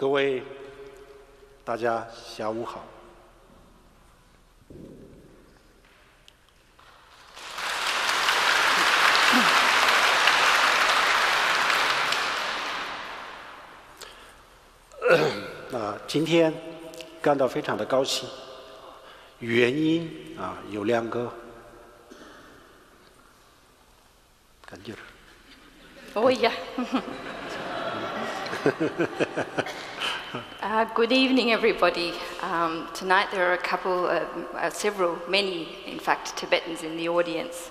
各位大家下午好。今天感到非常的高兴，原因有2个，感觉。Oh yeah. Good evening, everybody. Tonight there are many, in fact, Tibetans in the audience.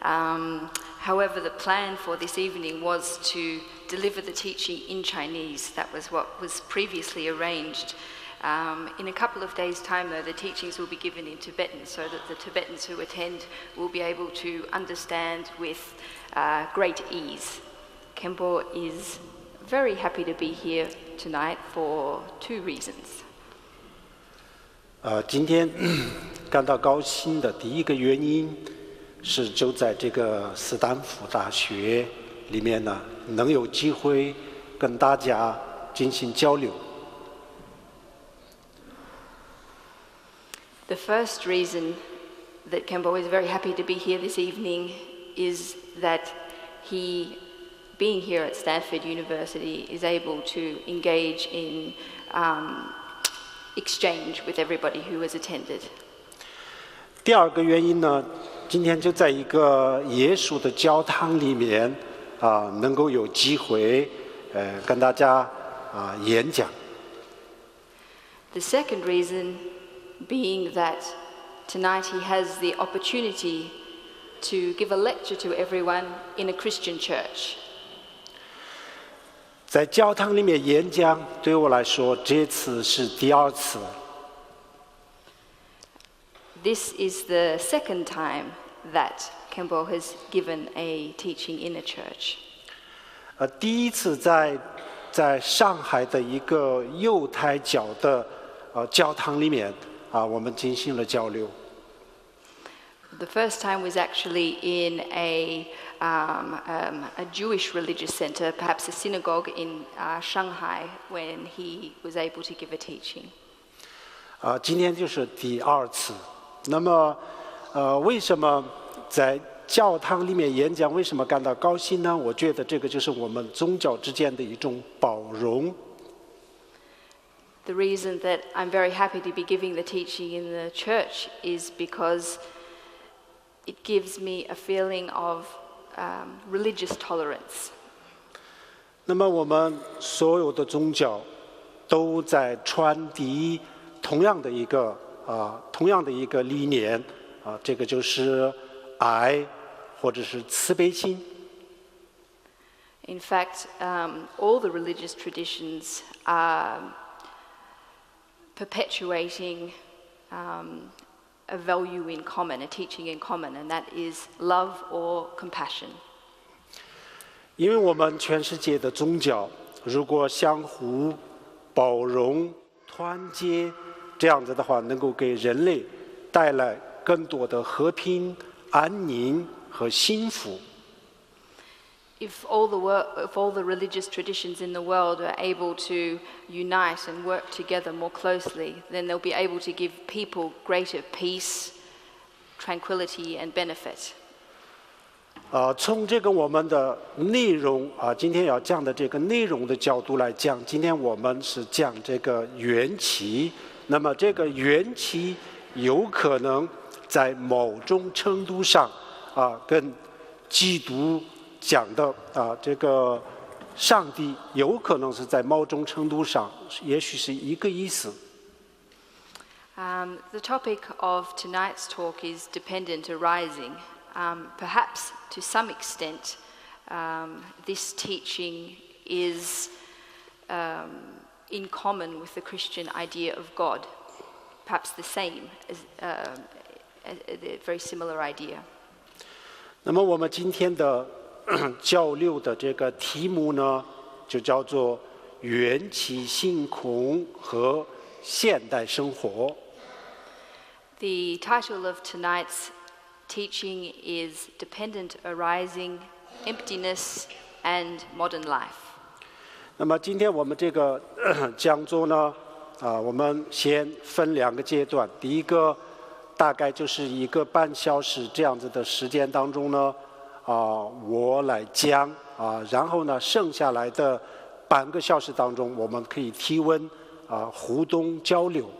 However, the plan for this evening was to deliver the teaching in Chinese. That was what was previously arranged. In a couple of days' time, though, the teachings will be given in Tibetan so that the Tibetans who attend will be able to understand with great ease. Khenpo is very happy to be here tonight for 2 reasons. 今天感到高兴的第一个原因是，就在这个斯坦福大学里面呢，能有机会跟大家进行交流。The first reason that Khenpo is very happy to be here this evening is that he, being here at Stanford University, is able to engage in exchange with everybody who has attended. 第2个原因呢，今天就在一个耶稣的教堂里面能够有机会跟大家演讲。The second reason being that tonight he has the opportunity to give a lecture to everyone in a Christian church. 在教堂里面演讲，对我来说，这次是第2次。This is the second time that Khenpo has given a teaching in a church. 第1次在上海的一个犹太教的教堂里面我们进行了交流。The first time was actually in a Jewish religious center, perhaps a synagogue in Shanghai, when he was able to give a teaching. 今天就是第2次。那么为什么在教堂里面演讲，为什么感到高兴呢？我觉得这个就是我们宗教之间的一种包容。The reason that I'm very happy to be giving the teaching in the church is because it gives me a feeling of religious tolerance. 那么我们所有的宗教都在传递同样的一个理念这个就是爱或者是慈悲心。In fact, all the religious traditions are perpetuating a value in common, a teaching in common, and that is love or compassion. 因为我们全世界的宗教如果相互包容、团结，这样子的话，能够给人类带来更多的和平、安宁和幸福。If all the religious traditions in the world are able to unite and work together more closely, then they'll be able to give people greater peace, tranquility, and benefit. 从这个我们的内容今天要讲的这个内容的角度来讲，今天我们是讲这个缘起。那么这个缘起有可能在某种程度上跟基督讲的这个上帝有可能是在某种程度上也许是一个意思。The topic of tonight's talk is dependent arising. Perhaps to some extent, this teaching is in common with the Christian idea of God. Perhaps the same, a very similar idea. 那么我们今天的交流的这个题目呢，就叫做缘起性空和现代生活。The title of tonight's teaching is Dependent Arising, Emptiness, and Modern Life. 那么今天我们这个讲座呢，我们先分2个阶段。第一个大概就是1个半小时这样子的时间当中呢，我来讲然后呢，剩下来的半个小时当中，我们可以提问互动交流。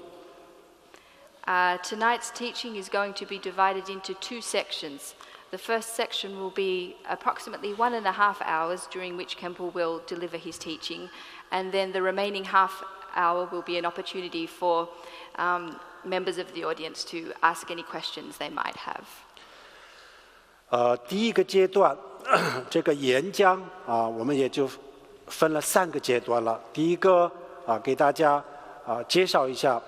Tonight's teaching is going to be divided into 2 sections. The first section will be approximately 1.5 hours, during which Khenpo will deliver his teaching, and then the remaining half hour will be an opportunity for members of the audience to ask any questions they might have. 第1个阶段，这个演讲我们也就分了3个阶段了。第一个给大家介绍一下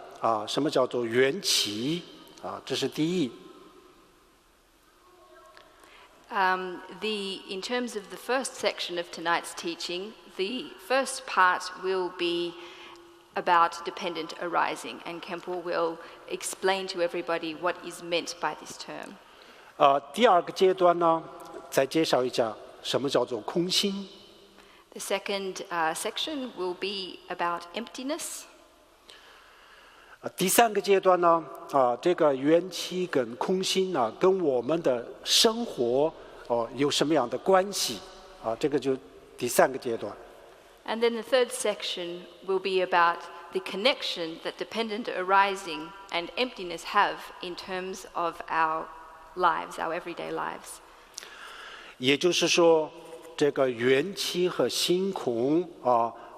什么叫做缘起这是第一。In terms of the first section of tonight's teaching, the first part will be about dependent arising, and Khenpo will explain to everybody what is meant by this term. 第2个阶段呢，再介绍一下什么叫做空心。The second section will be about emptiness. 第3个阶段呢，这个缘起跟空心跟我们的生活有什么样的关系这个就第3个阶段。And then the third section will be about the connection that dependent arising and emptiness have in terms of our lives, our everyday lives. 也就是说，这个缘起和性空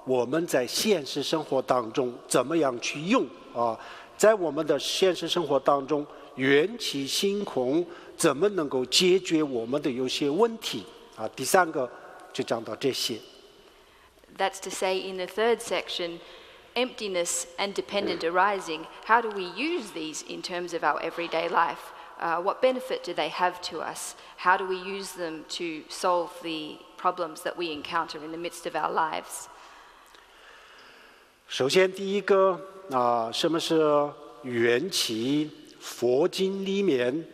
我们在现实生活当中怎么样去用在我们的现实生活当中，缘起性空怎么能够解决我们的有些问题第3个就讲到这些。That's to say, in the third section, emptiness and dependent arising, how do we use these in terms of our everyday life? What benefit do they have to us? How do we use them to solve the problems that we encounter in the midst of our lives? 首先第1个什么是缘起？佛经里面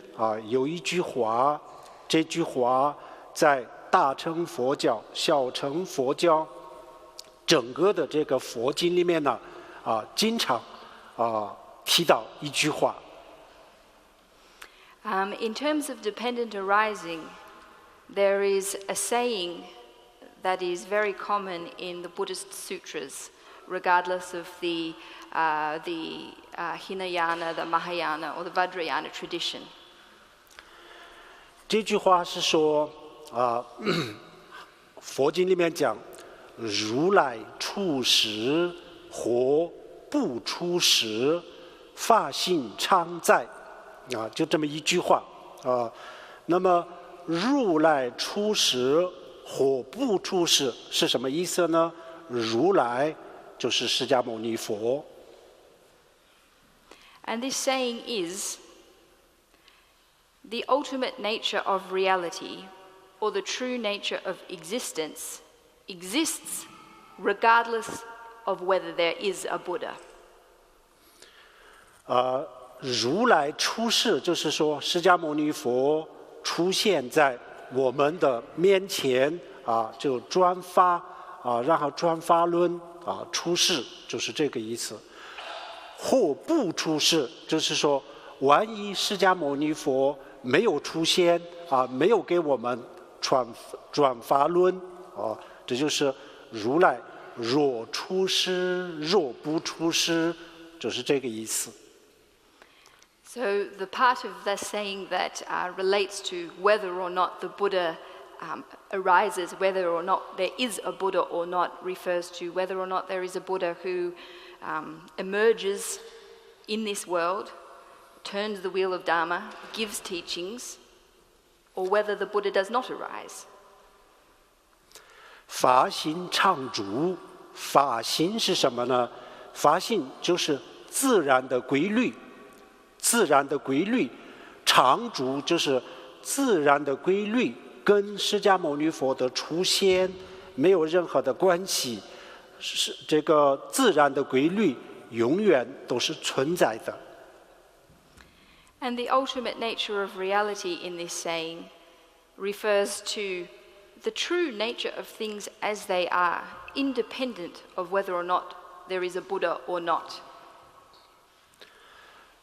有一句话，这句话在大乘佛教、小乘佛教整个的这个佛经里面呢经常提到一句话。In terms of dependent arising, there is a saying that is very common in the Buddhist sutras, regardless of the Hinayana, the Mahayana, or the Vajrayana tradition. 这句话是说佛经里面讲，如来出世或不出世，法性常在就这么一句话那么如来出世或不出世是什么意思呢？如来就是释迦牟尼佛。And this saying is, the ultimate nature of reality, or the true nature of existence, exists regardless of whether there is a Buddha. 如来出世就是说，释迦牟尼佛出现在我们的面前就转发然后转发论出世就是这个意思。或不出世就是说，万一释迦牟尼佛没有出现没有给我们转发论这就是如来若出世若不出世就是这个意思。So the part of the saying that relates to whether or not the Buddha arises, whether or not there is a Buddha or not, refers to whether or not there is a Buddha who emerges in this world, turns the wheel of Dharma, gives teachings, or whether the Buddha does not arise. 法性常住，法性是什么呢？法性就是自然的规律，自然的规律，常住就是自然的规律，跟释迦牟尼佛的出现没有任何的关系。是这个自然的规律永远都是存在的。And the ultimate nature of reality in this saying refers to the true nature of things as they are, independent of whether or not there is a Buddha or not.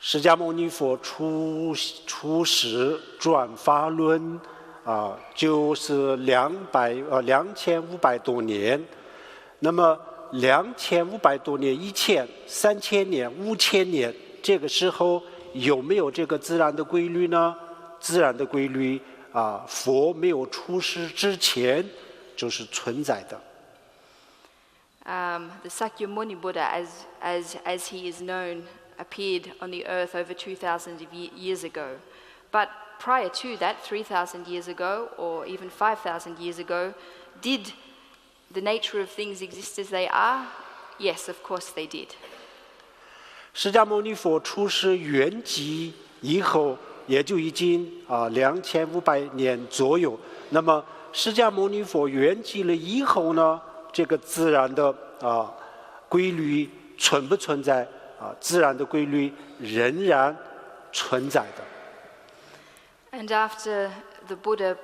释迦牟尼佛出世转法轮就是2500多年。那么2500多年以前，3000年、5000年，这个时候有没有这个自然的规律呢？自然的规律佛没有出世之前就是存在的。The Sakyamuni Buddha, as he is known, appeared on the earth over 2,000 years ago. But prior to that, 3,000 years ago, or even 5,000 years ago, did the nature of things exist as they are? Yes, of course they did. 释迦牟尼佛出世圆寂以后，也就已经2500年左右。那么释迦牟尼佛圆寂了以后呢，这个自然的规律存不存在？自然的规律仍然存在的。And after the Buddha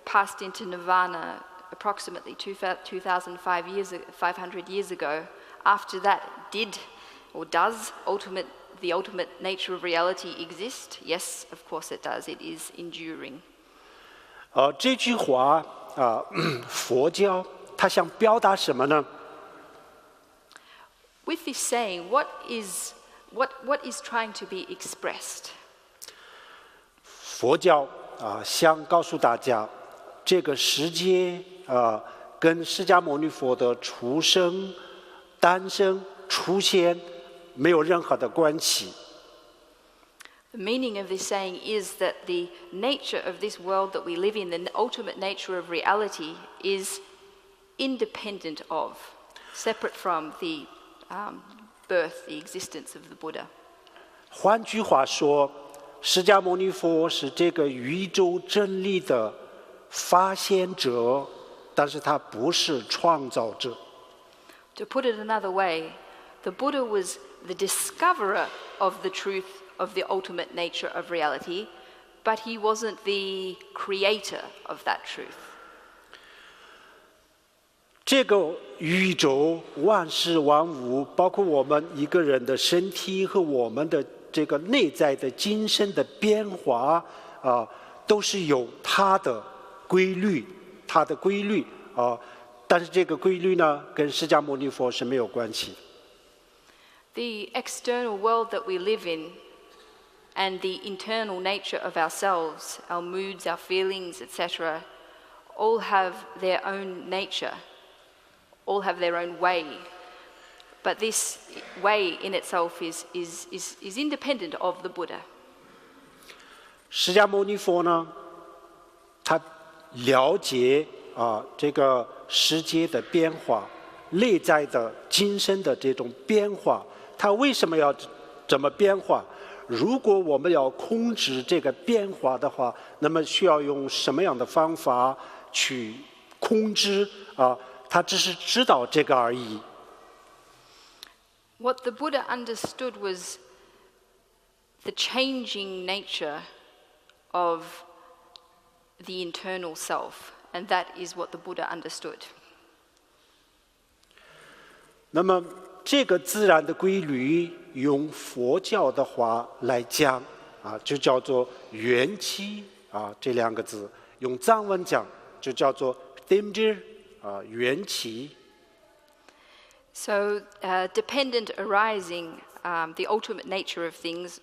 passed into nirvana approximately 2,500 years ago, after that, did or does the ultimate nature of reality exist? Yes, of course it does. It is enduring. 这句话佛教它想表达什么呢？ With this saying, what is trying to be expressed? 佛教想告诉大家，这个世界跟释迦牟尼佛的出生、诞生、出现没有任何的关系。 The meaning of this saying is that the nature of this world that we live in, the ultimate nature of reality, is independent of, separate from the birth, the existence of the Buddha. 换句话说，释迦牟尼佛是这个宇宙真理的发现者，但是他不是创造者。 To put it another way, the Buddha was the discoverer of the truth of the ultimate nature of reality, but he wasn't the creator of that truth. 这个宇宙万事万物，包括我们一个人的身体和我们的这个内在的精神的变化都是有它的规律，但是这个规律呢，跟释迦牟尼佛是没有关系。 The external world that we live in and the internal nature of ourselves, our moods, our feelings, etc., all have their own nature, all have their own way. But this way in itself is independent of the Buddha. 释迦牟尼佛呢，他了解这个世界的变化，内在的精神的这种变化，他为什么要这么变化？如果我们要控制这个变化的话，那么需要用什么样的方法去控制他只是知道这个而已。 What the Buddha understood was the changing nature of the internal self, and that is what the Buddha understood. 那么这个自然的规律，用佛教的话来讲就叫做缘起这两个字；用藏文讲就叫做 dimjir 缘起。 So, dependent arising, the ultimate nature of things,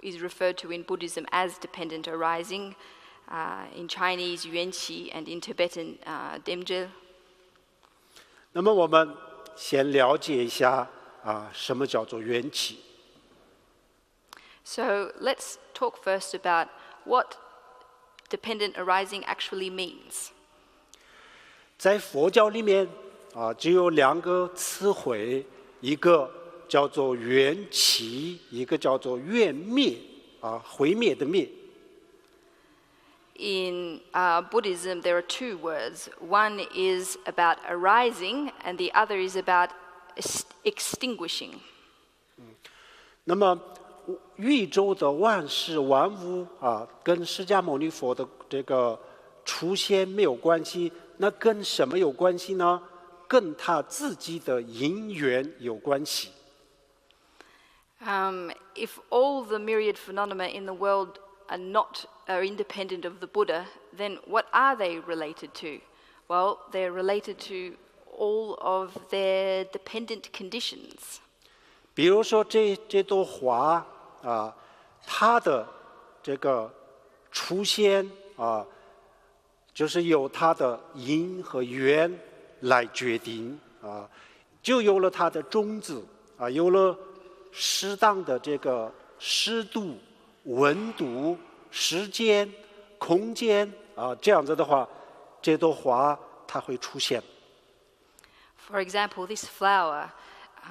is referred to in Buddhism as dependent arising, in Chinese 缘起 and in Tibetan dimjil. 那么我们先了解一下什么叫做缘起。 So let's talk first about what dependent arising actually means. 在佛教里面只有两个词汇，一个叫做缘起，一个叫做缘灭毁灭的灭。 In Buddhism, there are two words. One is about arising, and the other is about extinguishing. 那么宇宙的万事万物跟释迦牟尼佛的这个出现没有关系，那跟什么有关系呢？跟他自己的因缘有关系。If all the myriad phenomena in the world are independent of the Buddha, then what are they related to? Well, they're related to all of their dependent conditions. 比如说这朵花啊，它的这个出现啊，就是由它的因和缘来决定啊，就有了它的种子啊，有了适当的这个湿度、温度、时间、空间啊，这样子的话，这朵花它会出现。For example, this flower,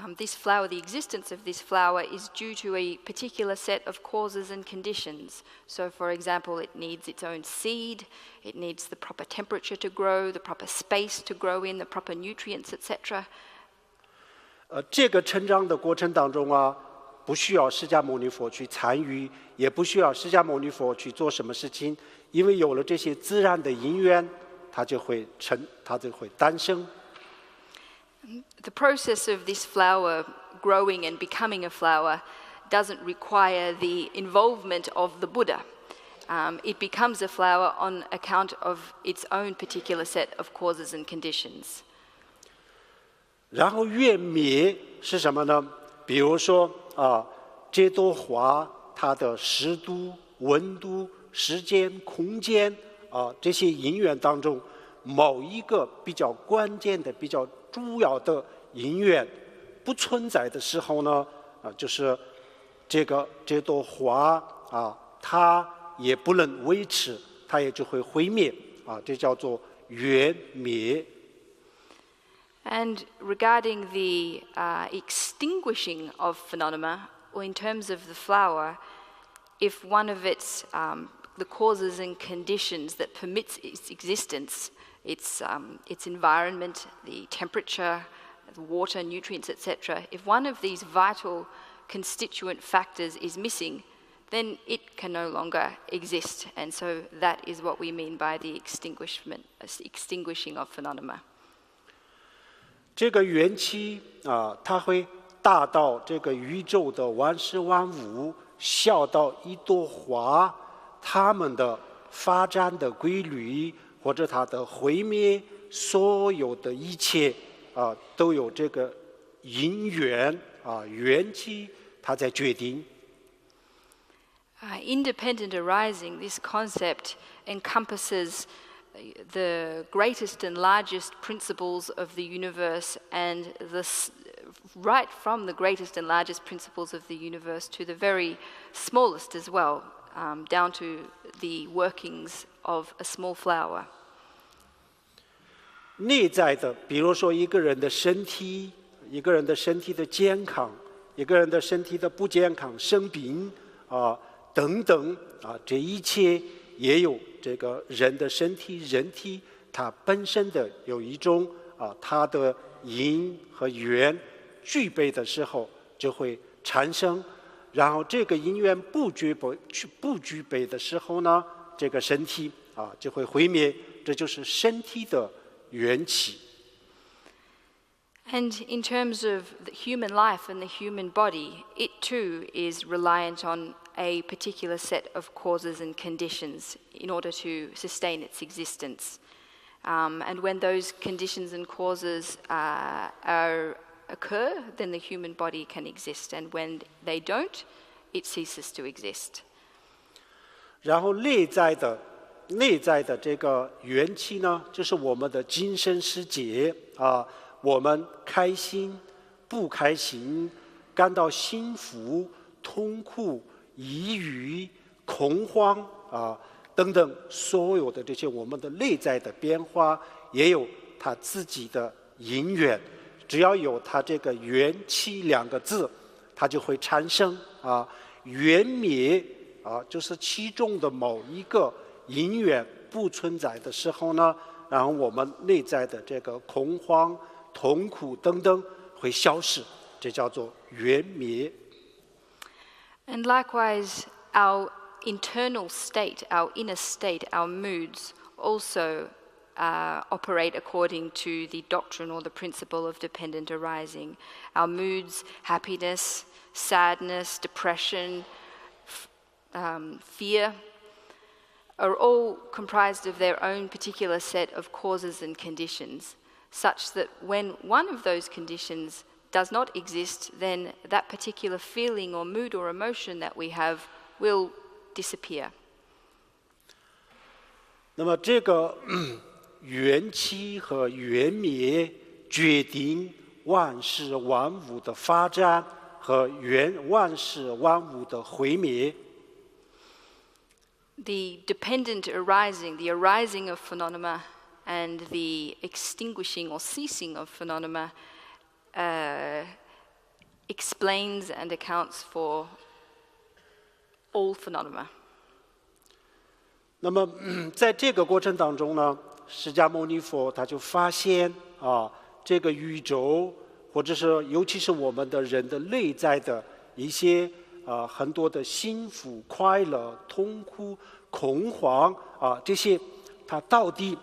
the existence of this flower is due to a particular set of causes and conditions. So, for example, it needs its own seed, it needs the proper temperature to grow, the proper space to grow in, the proper nutrients, etc. 这个成长的过程当中啊，不需要释迦牟尼佛去参与，也不需要释迦牟尼佛去做什么事情，因为有了这些自然的因缘，它就会诞生。The process of this flower growing and becoming a flower doesn't require the involvement of the Buddha. It becomes a flower on account of its own particular set of causes and conditions. 然后越灭是什么呢？比如说啊，这朵花它的湿度、温度、时间、空间啊，这些因缘当中，某一个比较关键的、比较主要的因缘不存在的时候呢，就是这朵花啊，它也不能维持，它也就会毁灭啊，这叫做缘灭。And regarding the extinguishing of phenomena, or in terms of the flower, if one of its the causes and conditions that permits its existence, its environment, the temperature, the water, nutrients, etc., if one of these vital constituent factors is missing, then it can no longer exist. And so that is what we mean by the extinguishing of phenomena. 这个缘起啊，它会大到这个宇宙的万事万物，小到一朵花，它们的发展的规律，或者它的毁灭，所有的一切啊，都有这个因缘啊，缘起，它在决定。Independent arising, this concept encompasses the greatest and largest principles of the universe, and right from the greatest and largest principles of the universe to the very smallest as well, down to the workings of a small flower. 内在的，比如说一个人的身体，一个人的身体的健康，一个人的身体的不健康、生病啊等等啊，这一切也有这个人的身体，人体它本身的有一种啊，它的因和缘具备的时候就会产生，然后这个因缘不具备的时候呢，这个身体啊就会毁灭，这就是身体的缘起。And in terms of the human life and the human body, it too is reliant on a particular set of causes and conditions in order to sustain its existence. And when those conditions and causes occur, then the human body can exist. And when they don't, it ceases to exist. 然后内在的这个缘起呢，就是我们的精神世界啊，我们开心、不开心、感到幸福、痛苦、抑郁、恐慌啊等等，所有的这些我们的内在的变化，也有它自己的因缘。只要有它这个缘起两个字，它就会产生啊缘灭啊，就是其中的某一个因缘不存在的时候呢，然后我们内在的这个恐慌、痛苦等等会消失，这叫做缘灭。And likewise, our internal state, our inner state, our moods also operate according to the doctrine or the principle of dependent arising. Our moods, happiness, sadness, depression, fear, are all comprised of their own particular set of causes and conditions, such that when one of those conditions does not exist, then that particular feeling or mood or emotion that we have will disappear. 那么这个缘起和缘灭决定万事万物的发展和万事万物的毁灭。The dependent arising, the arising of phenomena, and the extinguishing or ceasing of phenomena explains and accounts for all phenomena. 那么在这个过程当中呢，释迦牟尼佛他就发现这个宇宙，或者是尤其是我们的人的内在的一些很多的幸福、快乐、痛苦、恐慌这些，它到底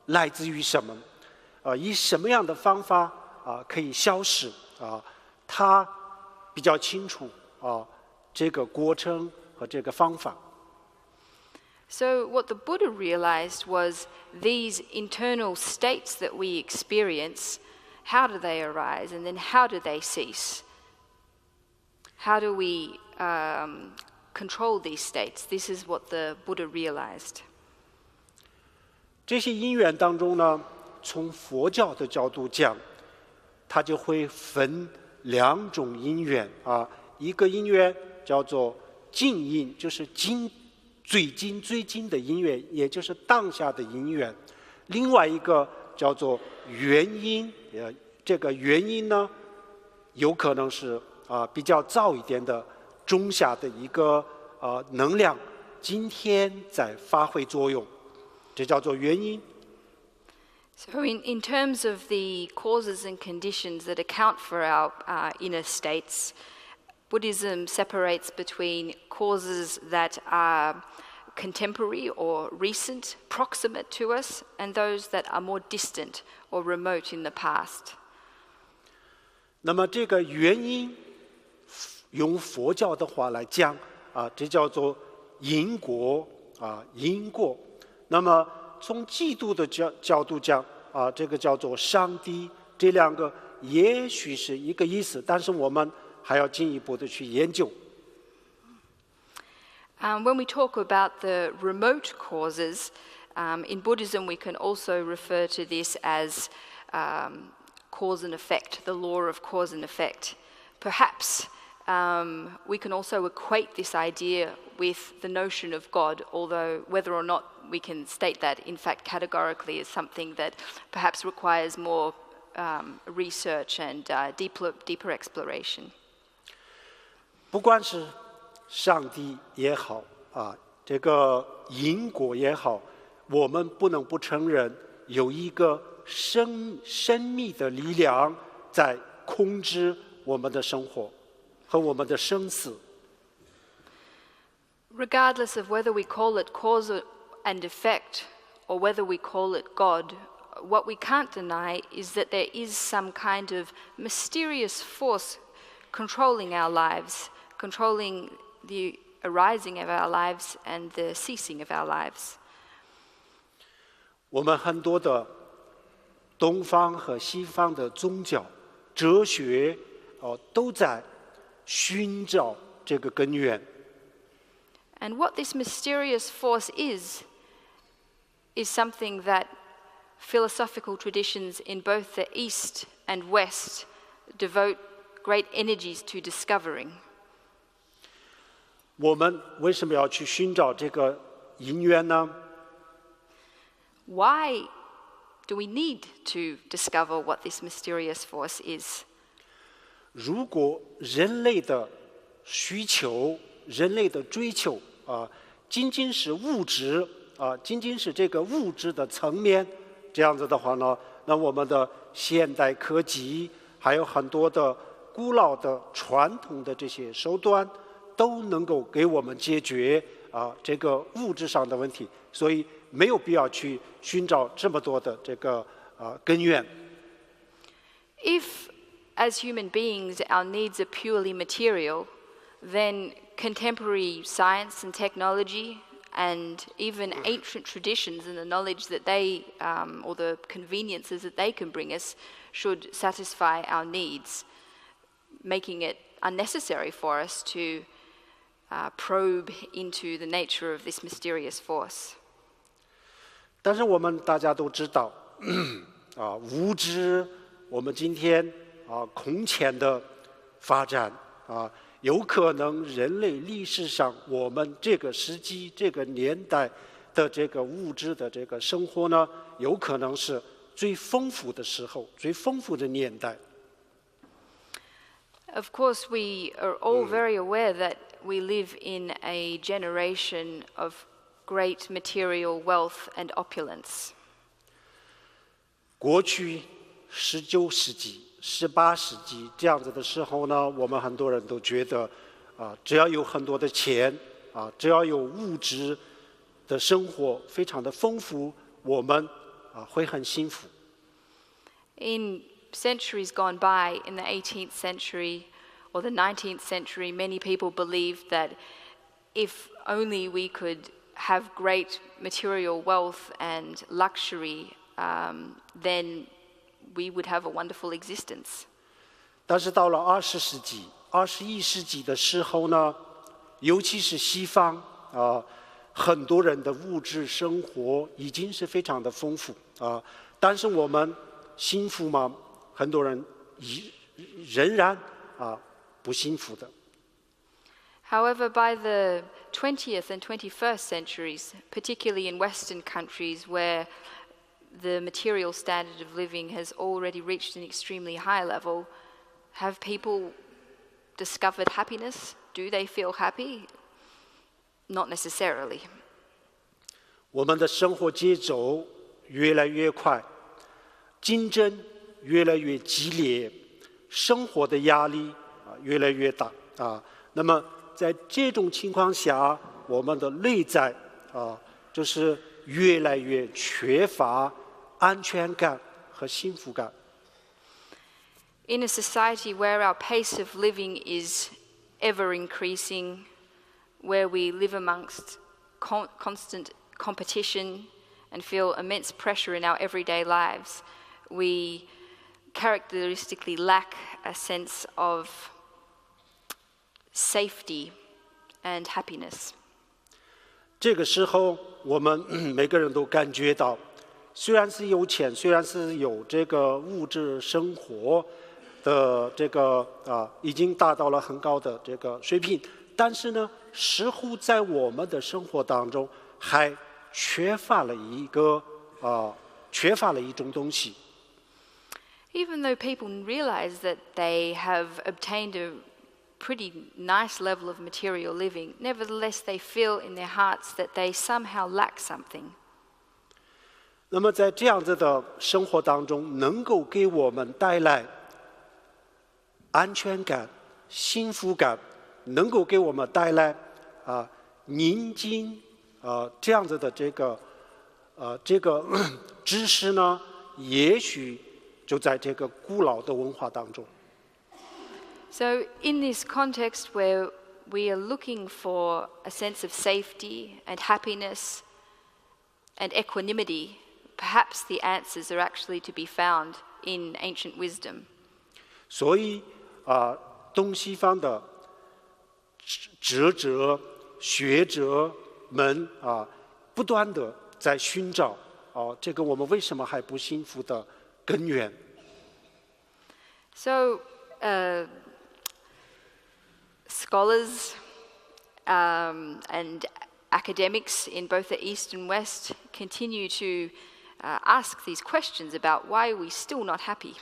来自于什么？以什么样的方法可以消失？他比较清楚这个过程和这个方法。So what the Buddha realized was these internal states that we experience, how do they arise and then how do they cease? How do we control these states? This is what the Buddha realized. 这些因缘当中呢，从佛教的角度讲，它就会分两种因缘一个因缘叫做近因，就是最近的因缘，也就是当下的因缘；另外一个叫做原因，这个原因呢，有可能是比较早一点的中下的一个能量，今天在发挥作用，这叫做原因。So in terms of the causes and conditions that account for our inner states, Buddhism separates between causes that are contemporary or recent, proximate to us, and those that are more distant or remote in the past. 那么这个原因，用佛教的话来讲这叫做因果因果。那么从基督的角度讲这个叫做上帝。这两个也许是一个意思，但是我们还要进一步的去研究。When we talk about the remote causes, in Buddhism we can also refer to this as cause and effect, the law of cause and effect. Perhaps we can also equate this idea with the notion of God, although whether or not we can state that, in fact, categorically is something that perhaps requires more research and deeper exploration. 不管是上帝也好这个因果也好，我们不能不承认有一个神秘的力量在控制我们的生活和我们的生死。Regardless of whether we call it cause and effect or whether we call it God, what we can't deny is that there is some kind of mysterious force controlling our lives, controlling the arising of our lives and the ceasing of our lives. 我们很多的东方和西方的宗教、哲学都在寻找这个根源。And what this mysterious force is something that philosophical traditions in both the East and West devote great energies to discovering. 我们为什么要去寻找这个因缘呢？ Why do we need to discover what this mysterious force is? 如果人类的需求、人类的追求仅仅是物质仅仅是这个物质的层面，这样子的话呢，那我们的现代科技还有很多的古老的传统的这些手段，都能够给我们解决这个物质上的问题。所以没有必要去寻找这么多的这个根源。If, as human beings, our needs are purely material, then contemporary science and technology and even ancient traditions and the knowledge that they, or the conveniences that they can bring us, should satisfy our needs, making it unnecessary for us to probe into the nature of this mysterious force. 但是我们大家都知道，无知，我们今天空前的发展有可能人类历史上我们这个时期这个年代的这个物质的这个生活呢，有可能是最丰富的时候，最丰富的年代。Of course, we are all very aware that we live in a generation of great material wealth and opulence. 过去19世纪、18世纪这样子的时候呢，我们很多人都觉得只要有很多的钱只要有物质的生活非常的丰富，我们会很幸福。In centuries gone by, in the 18th century or the 19th century, many people believed that if only we could have great material wealth and luxury, then we would have a wonderful existence. 但是到了20世纪、21世纪的时候呢，尤其是西方很多人的物质生活已经是非常的丰富但是我们幸福吗？很多人仍然不幸福的。However, by the 20th and 21st centuries, particularly in Western countries where the material standard of living has already reached an extremely high level, have people discovered happiness? Do they feel happy? Not necessarily. 我们的生活节奏越来越快，竞争越来越激烈，生活的压力越来越大那么在这种情况下，我们的内在就是越来越缺乏安全感和幸福感。In a society where our pace of living is ever increasing, where we live amongst constant competition and feel immense pressure in our everyday lives, we characteristically lack a sense of safety and happiness. 这个时候，我们每个人都感觉到，虽然是有钱，虽然是有这个物质生活的这个已经达到了很高的这个水平，但是呢，似乎在我们的生活当中还缺乏了一种东西。Even though people realize that they have obtained a pretty nice level of material living, nevertheless they feel in their hearts that they somehow lack something. 那么在这样子的生活当中，能够给我们带来安全感、幸福感，能够给我们带来宁静这样子的这个知识呢，也许就在这个古老的文化当中。So in this context where we are looking for a sense of safety and happiness and equanimity, perhaps the answers are actually to be found in ancient wisdom. 所以东西方的哲者、学者们不断的在寻找这个我们为什么还不幸福的根源。So scholars and academics in both the East and West continue to ask these questions about why are we still not happy.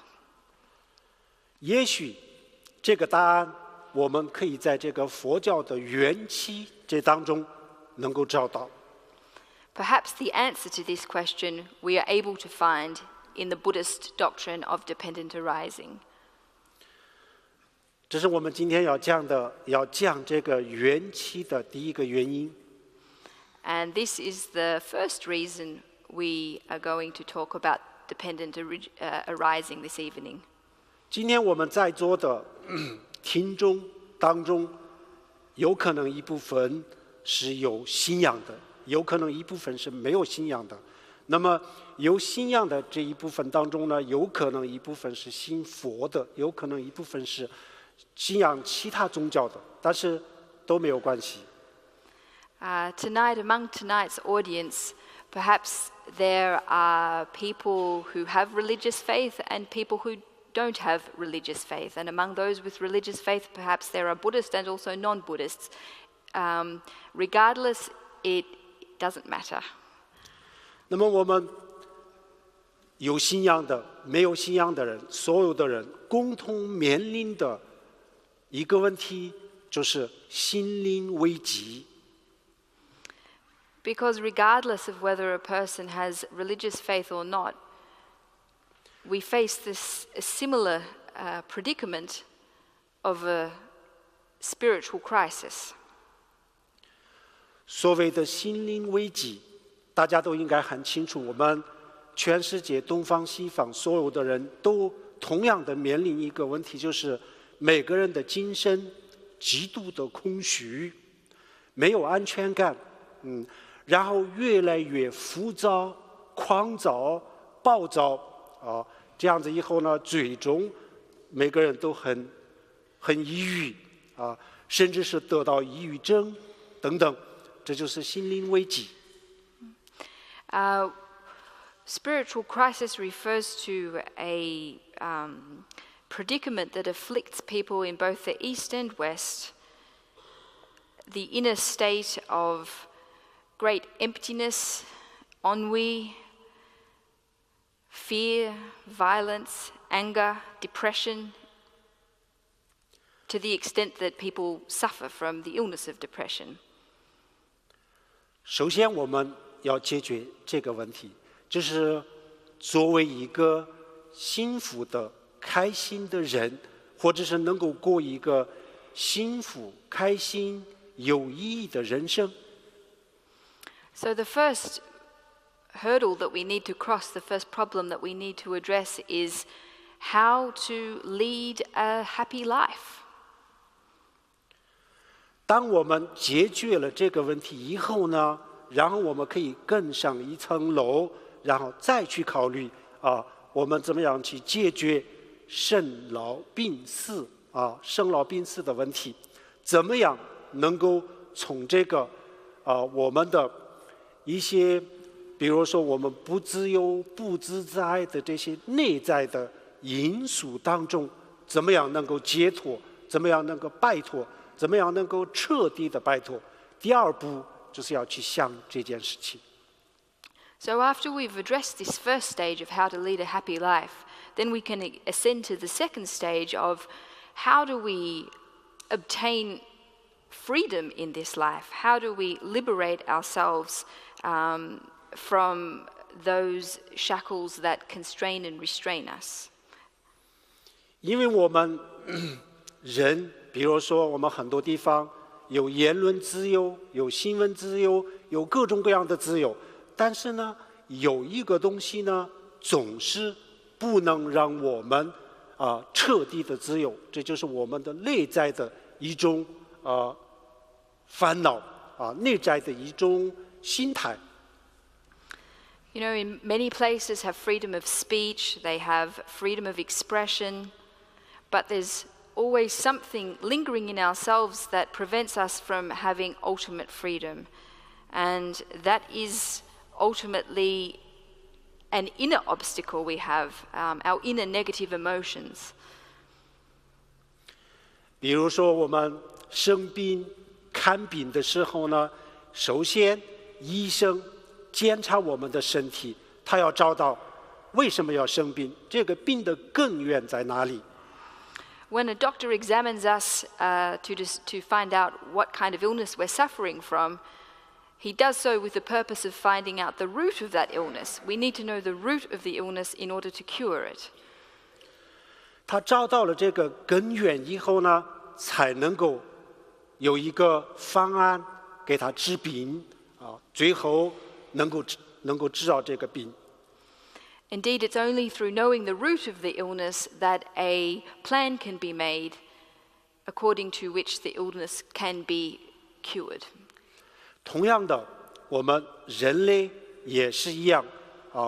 也许这个答案我们可以在这个佛教的缘起这当中能够找到。Perhaps the answer to this question we are able to find in the Buddhist doctrine of dependent arising. 这是我们今天要讲这个缘起的第一个原因。And this is the first reason we are going to talk about dependent arising this evening. 今天我们在座的听众当中，有可能一部分是有信仰的，有可能一部分是没有信仰的。那么有信仰的这一部分当中呢，有可能一部分是信佛的，有可能一部分是信仰其他宗教的，但是都没有关系。Tonight, among tonight's audience, perhaps there are people who have religious faith and people who don't have religious faith. And among those with religious faith, perhaps there are Buddhists and also non-Buddhists. Regardless, it doesn't matter. 那么我们有信仰的、没有信仰的人，所有的人共同面临的一个问题就是心灵危机。Because regardless of whether a person has religious faith or not, we face this similar predicament of a spiritual crisis. 所谓的心灵危机，大家都应该很清楚，我们全世界东方西方所有的人都同样的面临一个问题，就是每个人的精神极度的空虚，没有安全感，然后越来越浮躁、狂躁、暴躁啊，这样子以后呢，最终每个人都很抑郁啊，甚至是得到抑郁症等等，这就是心灵危机。Spiritual crisis refers to a predicament that afflicts people in both the East and West, the inner state of great emptiness, ennui, fear, violence, anger, depression, to the extent that people suffer from the illness of depression. 首先我们要解决这个问题，就是作为一个幸福的、开心的人，或者是能够过一个幸福、开心、有意义的人生。So the first hurdle that we need to cross, the first problem that we need to address is how to lead a happy life. 当我们解决了这个问题以后呢，然后我们可以更上一层楼，然后再去考虑我们怎么样去解决生老病死的问题，怎么样能够从这个我们的一些，比如说我们不自由、不自在的这些内在的因素当中，怎么样能够解脱，怎么样能够摆脱，怎么样能够彻底的摆脱。第二步就是要去想这件事情。So after we've addressed this first stage of how to lead a happy life, then we can ascend to the second stage of how do we obtain freedom in this life? How do we liberate ourselves from those shackles that constrain and restrain us? 因为我们人，比如说我们很多地方有言论自由，有新闻自由，有各种各样的自由，但是呢，有一个东西呢，总是不能让我们彻底的自由，这就是我们的内在的一种烦恼内在的一种心态。You know, in many places have freedom of speech, they have freedom of expression, but there's always something lingering in ourselves that prevents us from having ultimate freedom. And that is ultimately an inner obstacle we have, our inner negative emotions. 比如说我们生病看病的时候呢，首先医生检查我们的身体，他要找到为什么要生病，这个病的根源在哪里。When a doctor examines us to find out what kind of illness we're suffering from, he does so with the purpose of finding out the root of that illness. We need to know the root of the illness in order to cure it. 他找到了这个根源以后呢，才能够有一个方案给他治病最后能够治好这个病。Indeed, it's only through knowing the root of the illness that a plan can be made according to which the illness can be cured. 同样的，我们人类也是一样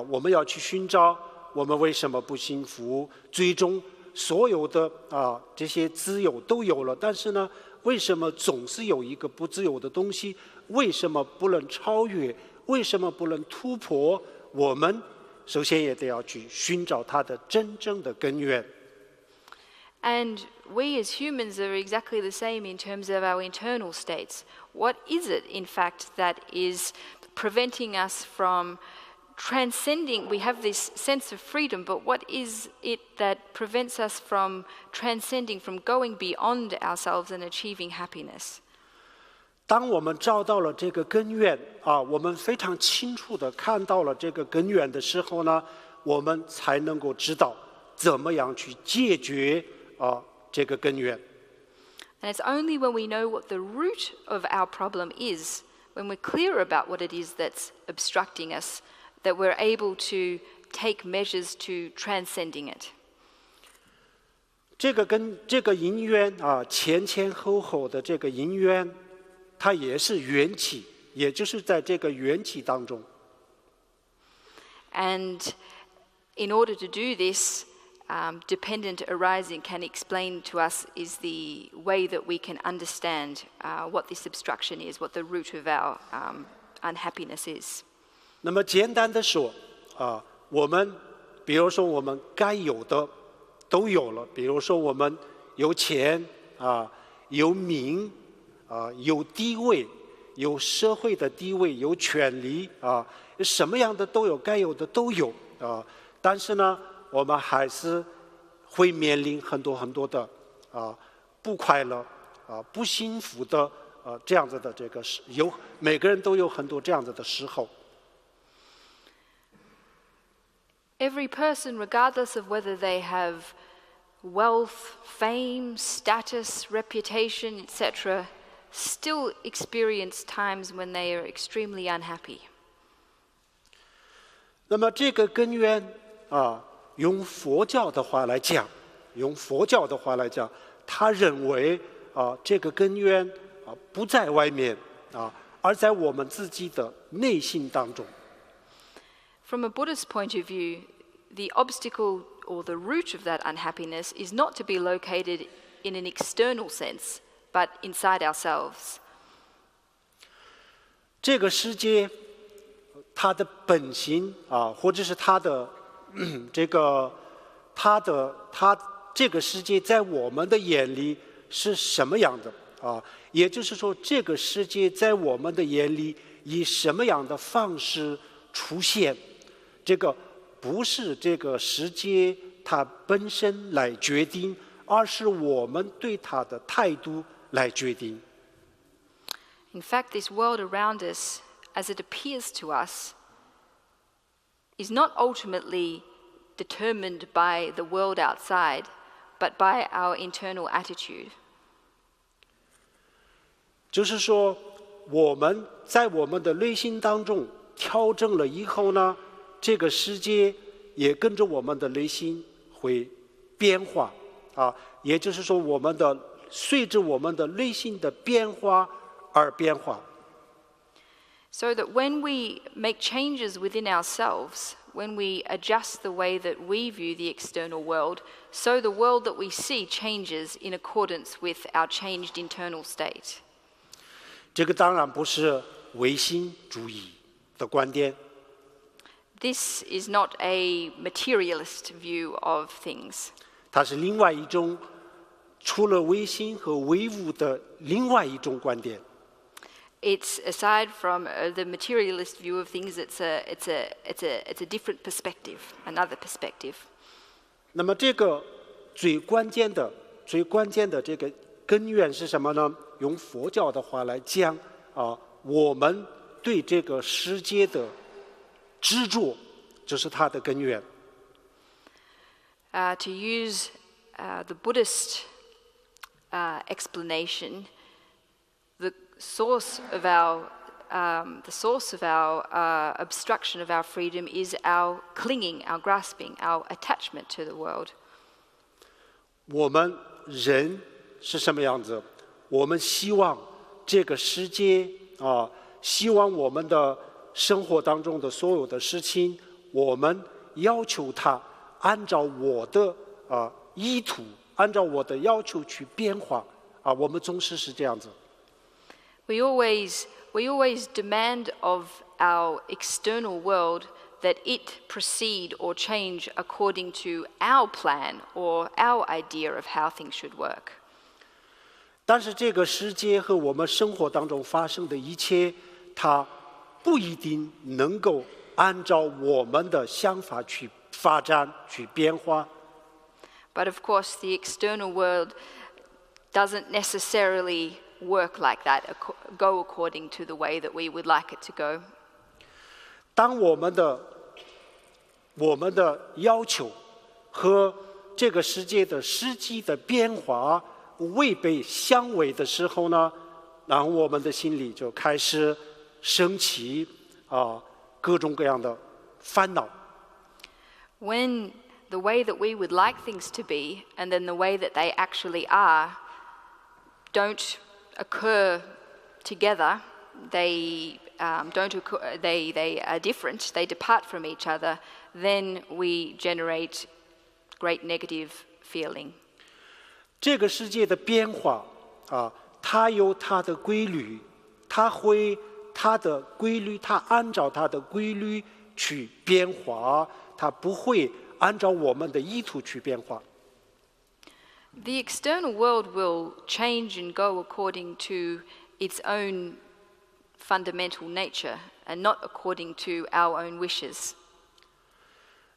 我们要去寻找我们为什么不幸福，最终所有的这些自由都有了，但是呢，为什么总是有一个不自由的东西？为什么不能超越？为什么不能突破？我们首先也得要去寻找它的真正的根源。And we as humans are exactly the same in terms of our internal states. What is it, in fact, that is preventing us from transcending? We have this sense of freedom, but what is it that prevents us from transcending, from going beyond ourselves and achieving happiness? 当我们找到了这个根源我们非常清楚地看到了这个根源的时候呢，我们才能够知道怎么样去解决这个根源。And it's only when we know what the root of our problem is, when we're clear about what it is that's obstructing us, that we're able to take measures to transcending it. 这个因缘前后后的这个因缘，它也是缘起，也就是在这个缘起当中。And in order to do this, dependent arising can explain to us is the way that we can understand what this obstruction is, what the root of our unhappiness is. 那么简单的说我们比如说我们该有的都有了，比如说我们有钱有名有地位，有社会的地位，有权利什么样的都有，该有的都有但是呢，我们还是会面临很多的不快乐不幸福的这样子的这个每个人都有很多这样子的时候。Every person, regardless of whether they have wealth, fame, status, reputation, etc., still experience times when they are extremely unhappy. 那么这个根源用佛教的话来讲，他认为这个根源不在外面而在我们自己的内心当中。From a Buddhist point of view, the obstacle or the root of that unhappiness is not to be located in an external sense, but inside ourselves. 这个世界，它的本性或者是它的这个世界在我们的眼里是什么样的也就是说，这个世界在我们的眼里以什么样的方式出现？这个不是这个世界它本身来决定，而是我们对它的态度来决定。In fact, this world around us, as it appears to us, is not ultimately determined by the world outside, but by our internal attitude. 就是说，我们在我们的内心当中调整了以后呢，这个世界也跟着我们的内心会变化也就是说，随着我们的内心的变化而变化。So that when we make changes within ourselves, when we adjust the way that we view the external world, so the world that we see changes in accordance with our changed internal state. 这个当然不是唯心主义的观点。This is not a materialist view of things. 它是另外一种除了唯心和唯物的另外一种观点。It's aside from the materialist view of things. It's a different perspective, another perspective. 那么这个最关键的这个根源是什么呢？用佛教的话来讲我们对这个世界的执着，就是它的根源。To use the Buddhist explanation, the source of our the source of our obstruction of our freedom is our clinging, our grasping, our attachment to the world. 我们人是什么样子？我们希望这个世界希望我们的生活当中的所有的事情，我们要求它按照我的意图，按照我的要求去变化我们总是这样子。We always demand of our external world that it proceed or change according to our plan or our idea of how things should work. 但是这个世界和我们生活当中发生的一切，它不一定能够按照我们的想法去发展、去变化。But of course, the external world doesn't necessarily work like that, go according to the way that we would like it to go. 当我们的要求和这个世界的实际的变化违背相违的时候呢，然后我们的心里就开始升起各种各样的烦恼。When the way that we would like things to be and then the way that they actually are don't occur together, they are different, they depart from each other, then we generate great negative feeling. 这个世界的变化它有它的规律，它按照它的规律去变化，它不会按照我们的意图去变化。The external world will change and go according to its own fundamental nature and not according to our own wishes.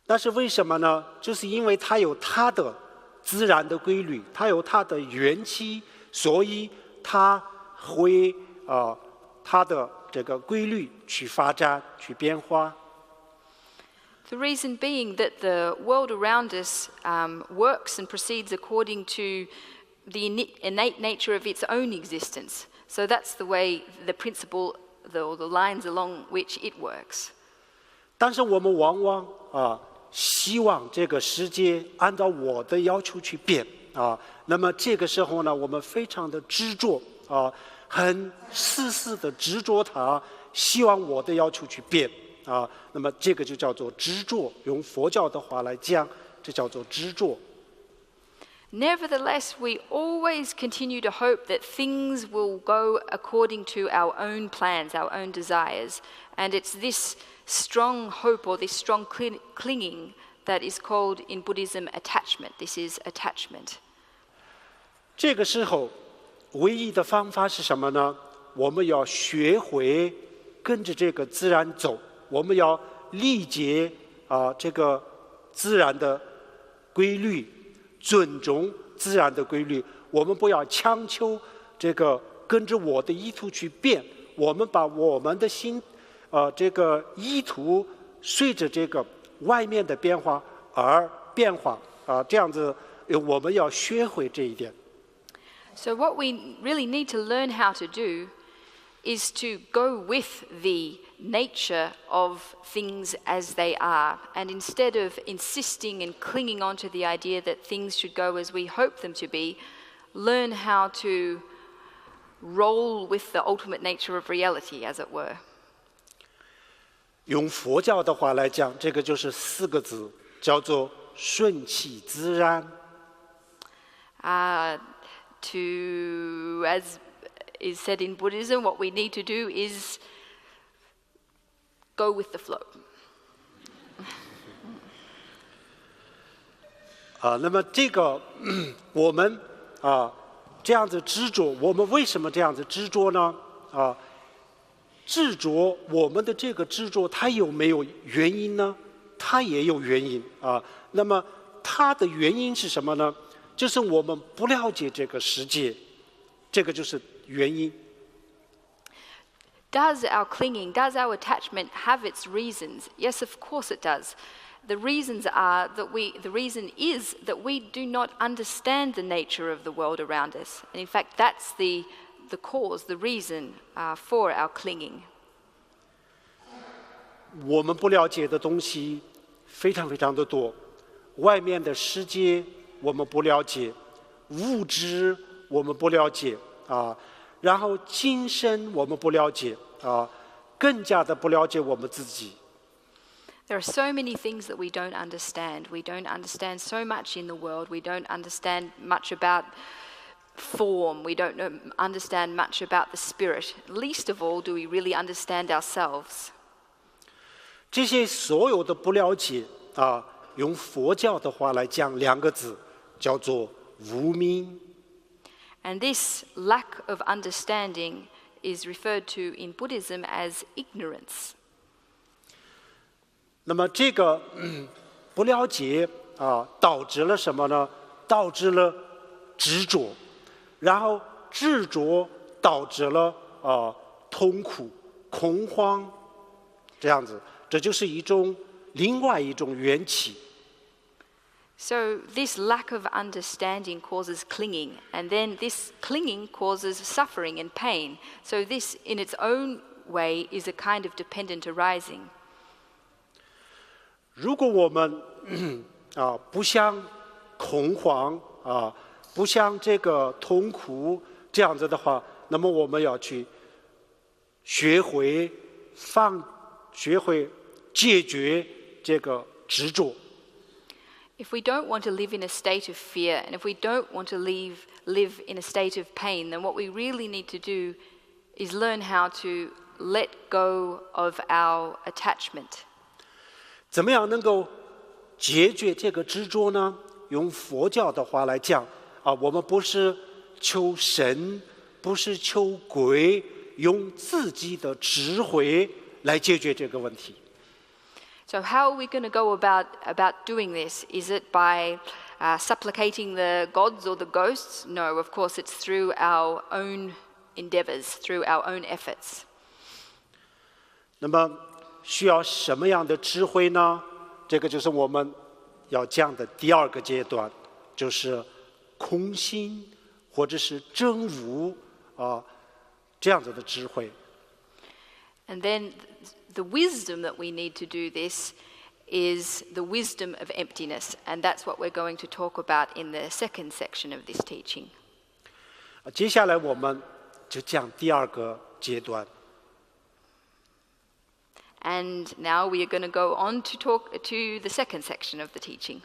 但是为什么呢？就是因为它有它的自然的规律，它有它的缘起，所以它会它的这个规律去发展、去变化。The reason being that the world around us works and proceeds according to the innate nature of its own existence. So that's the way, the principle, the lines along which it works. 但是我们往往希望这个世界按照我的要求去变那么这个时候呢，我们非常的执着很死的执着它，希望我的要求去变那么这个就叫做执着，用佛教的话来讲，这叫做执着。Nevertheless, we always continue to hope that things will go according to our own plans, our own desires, and it's this strong hope or this strong clinging that is called in Buddhism attachment. This is attachment. 这个时候，唯一的方法是什么呢？我们要学会跟着这个自然走。我们要理解这个自然的规律，尊重自然的规律。我们不要强求这个跟着我的意图去变，我们把我们的心这个意图随着这个外面的变化而变化这样子我们要学会这一点。So what we really need to learn how to do is to go with the nature of things as they are, and instead of insisting and clinging on to the idea that things should go as we hope them to be, learn how to roll with the ultimate nature of reality, as it were. 用佛教的话来讲，这个就是4个字，叫做顺其自然。As is said in Buddhism, what we need to do is go with the flow. 那么这个我们这样子执着，我们为什么这样子执着呢？执着，我们的这个执着，它有没有原因呢？它也有原因那么它的原因是什么呢？就是我们不了解这个世界，这个就是原因。Does our clinging, does our attachment have its reasons? Yes, of course it does. The reason is that we do not understand the nature of the world around us. And in fact, that's the cause, the reason for our clinging. 我们不了解的东西非常非常的多，外面的世界我们不了解，物质我们不了解啊，然后今生我们不了解啊，更加的不了解我们自己。There are so many things that we don't understand. We don't understand so much in the world. We don't understand much about form. We don't understand much about the spirit. Least of all, do we really understand ourselves? 这些所有的不了解啊，用佛教的话来讲两个字，叫做无明。And this lack of understanding is referred to in Buddhism as ignorance. 那么这个不了解啊，导致了什么呢？导致了执着，然后执着导致了痛苦、恐慌，这样子，这就是另外一种缘起。So this lack of understanding causes clinging, and then this clinging causes suffering and pain. So this, in its own way, is a kind of dependent arising. 如果我们不像恐慌不像这个痛苦这样子的话，那么我们要去学会解决这个执着。If we don't want to live in a state of fear, and if we don't want to live in a state of pain, then what we really need to do is learn how to let go of our attachment. 怎么样能够解决这个执着呢？用佛教的话来讲我们不是求神，不是求鬼，用自己的智慧来解决这个问题。So how are we going to go about doing this? Is it by supplicating the gods or the ghosts? No, of course it's through our own endeavors, through our own efforts. 那么需要什么样的智慧呢？这个就是我们要讲的第二个阶段，就是空心或者是真无这样子的智慧。And then the wisdom that we need to do this is the wisdom of emptiness, and that's what we're going to talk about in the second section of this teaching. 接下来我们就讲第二个阶段。And now we are going to go on to talk to the second section of the teaching.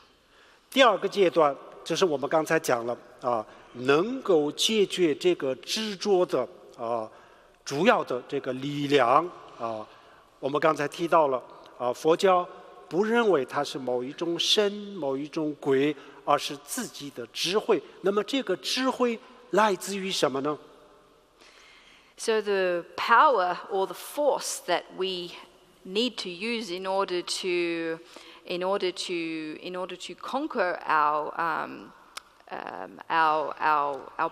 第二个阶段就是我们刚才讲了能够解决这个执着的主要的这个力量我们刚才提到了佛教不认为它是某一种神、某一种鬼，而是自己的智慧。那么这个智慧来自于什么呢？ So the power or the force that we need to use in order to conquer our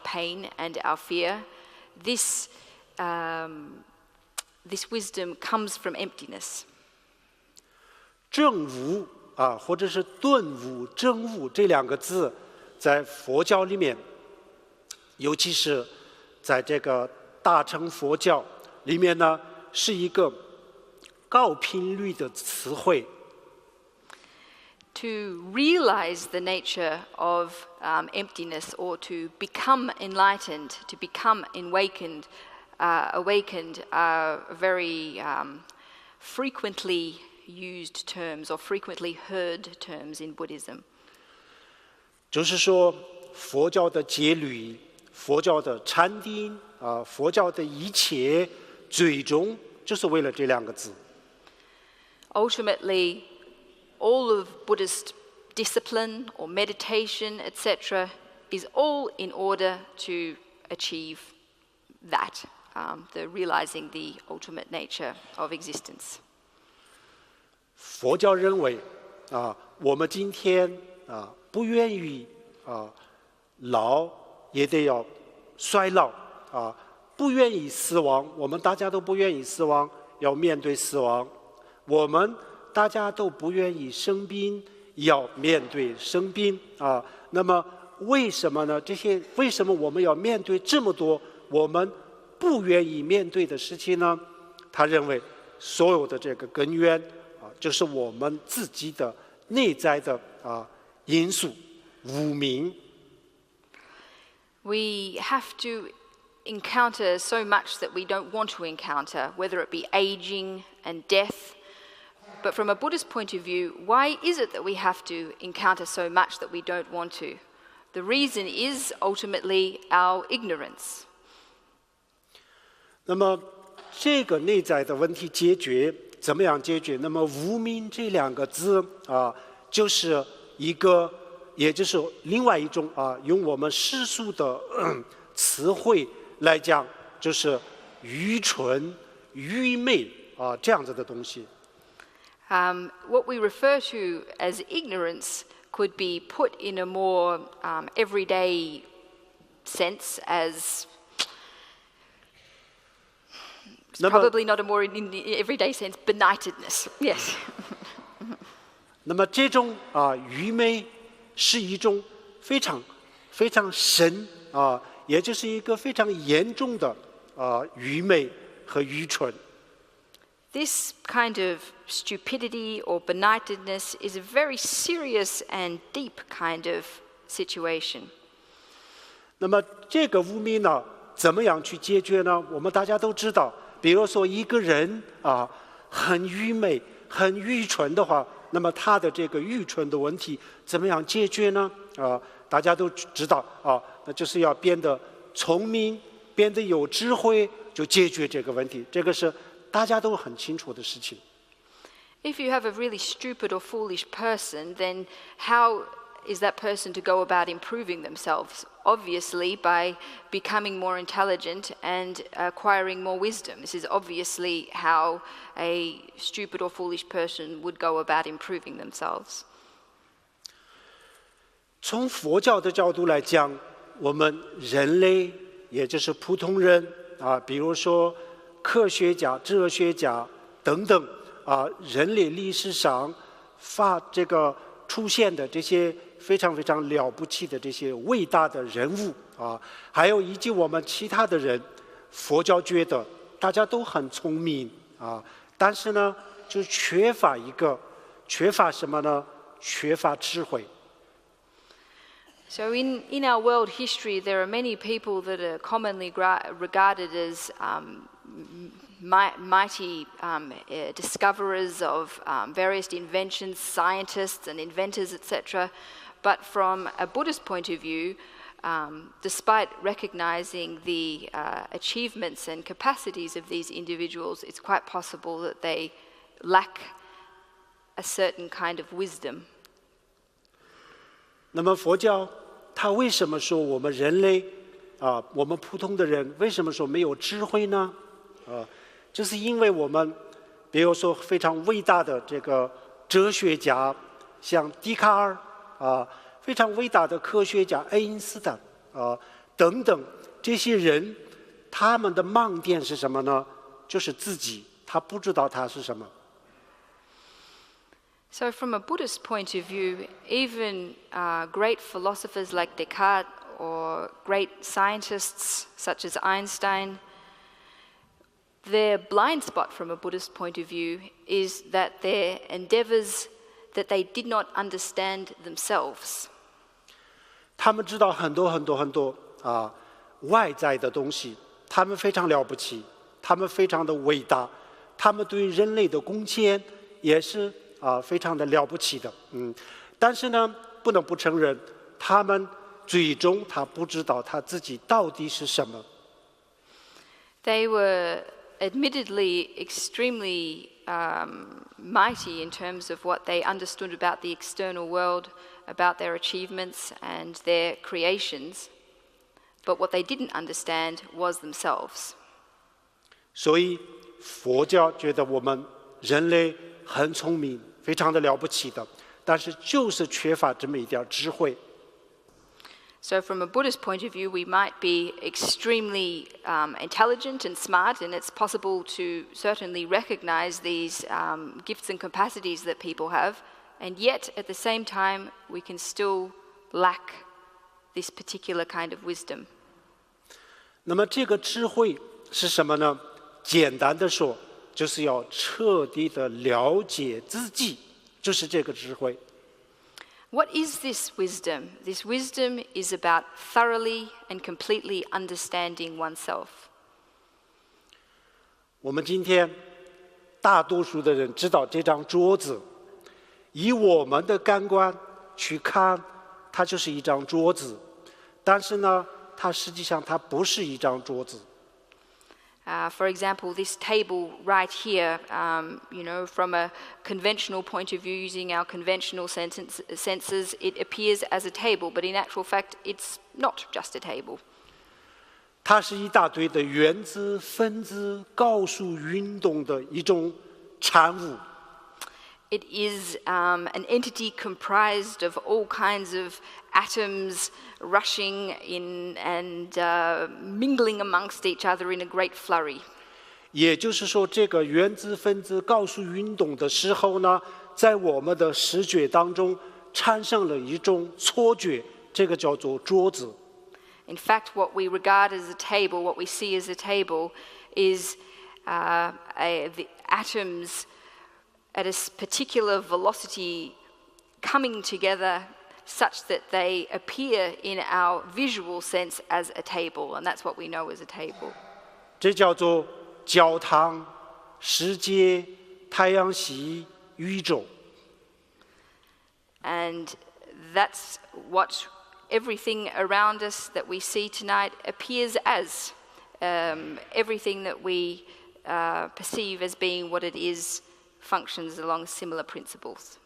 pain and our fear, this wisdom comes from emptiness. 证悟或者是顿悟、证悟这两个字，在佛教里面，尤其是在这个大乘佛教里面呢，是一个高频率的词汇。To realize the nature of emptiness, or to become enlightened, to become awakened, are very frequently used terms or frequently heard terms in Buddhism. 就是说，佛教的戒律、佛教的禅定佛教的一切，最终就是为了这两个字。Ultimately, all of Buddhist discipline or meditation, etc., is all in order to achieve that, the realizing the ultimate nature of existence. 佛教认为我们今天不愿意老，也得要衰老不愿意死亡，我们大家都不愿意死亡，要面对死亡。我们大家都不愿意生病，要面对生病那么为什么呢？为什么我们要面对这么多我们不愿意面对的事情呢？他认为所有的这个根源就是我们自己的内在的因素，无明。We have to encounter so much that we don't want to encounter, whether it be aging and death. But from a Buddhist point of view, why is it that we have to encounter so much that we don't want to? The reason is ultimately our ignorance. 那么这个内在的问题解决怎么样解决？那么无明这两个字就是一个，也就是另外一种用我们世俗的词汇来讲，就是愚蠢、愚昧这样子的东西。What we refer to as ignorance could be put in a more everyday sense as probably not a more in the everyday sense, benightedness. Yes. 那么这种愚昧是一种非常非常深也就是一个非常严重的愚昧和愚蠢。This kind of stupidity or benightedness is a very serious and deep kind of situation. 那么这个污名呢，怎么样去解决呢？我们大家都知道，比如说一个人很愚昧、很愚蠢的话，那么他的这个愚蠢的问题怎么样解决呢？大家都知道那就是要变得聪明，变得有智慧，就解决这个问题。这个是大家都很清楚的事情。If you have a really stupid or foolish person, then how is that person to go about improving themselves? Obviously, by becoming more intelligent and acquiring more wisdom. This is obviously how a stupid or foolish person would go about improving themselves. 从佛教的角度来讲，我们人类，也就是普通人比如说科学家、哲学家等等人类历史上出现的这些非常非常了不起的这些伟大的人物还有以及我们其他的人，佛教觉得大家都很聪明但是呢，就缺乏什么呢？缺乏智慧。So in our world history, there are many people that are commonly regarded as mighty discoverers of various inventions, scientists and inventors, etc. But from a Buddhist point of view, despite recognizing the achievements and capacities of these individuals, it's quite possible that they lack a certain kind of wisdom. 那么佛教它为什么说我们人类我们普通的人为什么说没有智慧呢？就是因为我们比如说非常伟大的这个哲学家，像笛卡尔非常伟大的科学家爱因斯坦等等这些人，他们的盲点是什么呢？就是自己他不知道他是什么。So from a Buddhist point of view, even great philosophers like Descartes or great scientists such as Einstein, their blind spot from a Buddhist point of view is that their endeavors, that they did not understand themselves. 他们知道很多很多很多外在的东西，他们非常了不起，他们非常的伟大，他们对人类的贡献也是非常的了不起的但是呢，不能不承认，他们最终他不知道他自己到底是什么。They were admittedly extremely mighty in terms of what they understood about the external world, about their achievements and their creations, but what they didn't understand was themselves. 所以佛教觉得我们人类很聪明，非常的了不起的，但是就是缺乏这么一点智慧。So from a Buddhist point of view, we might be extremely intelligent and smart, and it's possible to certainly recognize these gifts and capacities that people have, and yet at the same time, we can still lack this particular kind of wisdom. 那么这个智慧是什么呢？简单的说，就是要彻底的了解自己，就是这个智慧。What is this wisdom? This wisdom is about thoroughly and completely understanding oneself. 我们今天大多数的人知道这张桌子，以我们的感官去看，它就是一张桌子，但是呢，它实际上它不是一张桌子。For example, this table right here, from a conventional point of view, using our conventional senses, it appears as a table, but in actual fact, it's not just a table. 它是一大堆的原子、分子、高速运动的一种产物。It is an entity comprised of all kinds of atoms rushing in and mingling amongst each other in a great flurry. 也就是说，这个原子分子高速运动的时候呢，在我们的视觉当中产生了一种错觉，这个叫做桌子。In fact, what we regard as a table, what we see as a table, is the atoms at a particular velocity coming together such that they appear in our visual sense as a table, and that's what we know as a table. 这叫做教堂、世界、太阳系、宇宙。And that's what everything around us that we see tonight appears as. Everything that we perceive as being what it is functions along similar principles.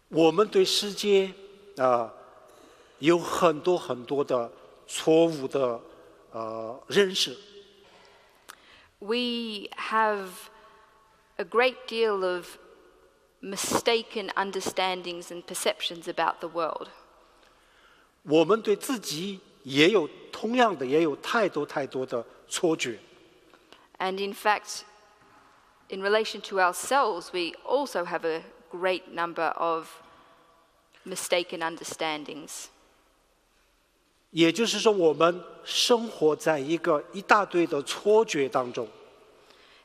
我们对世界有很多很多的错误的认识。We have a great deal of mistaken understandings and perceptions about the world. 我们对自己也有同样的，也有太多太多的错觉。And in fact, in relation to ourselves, we also have a great number of mistaken understandings. 也就是说，我们生活在一大堆的错觉当中。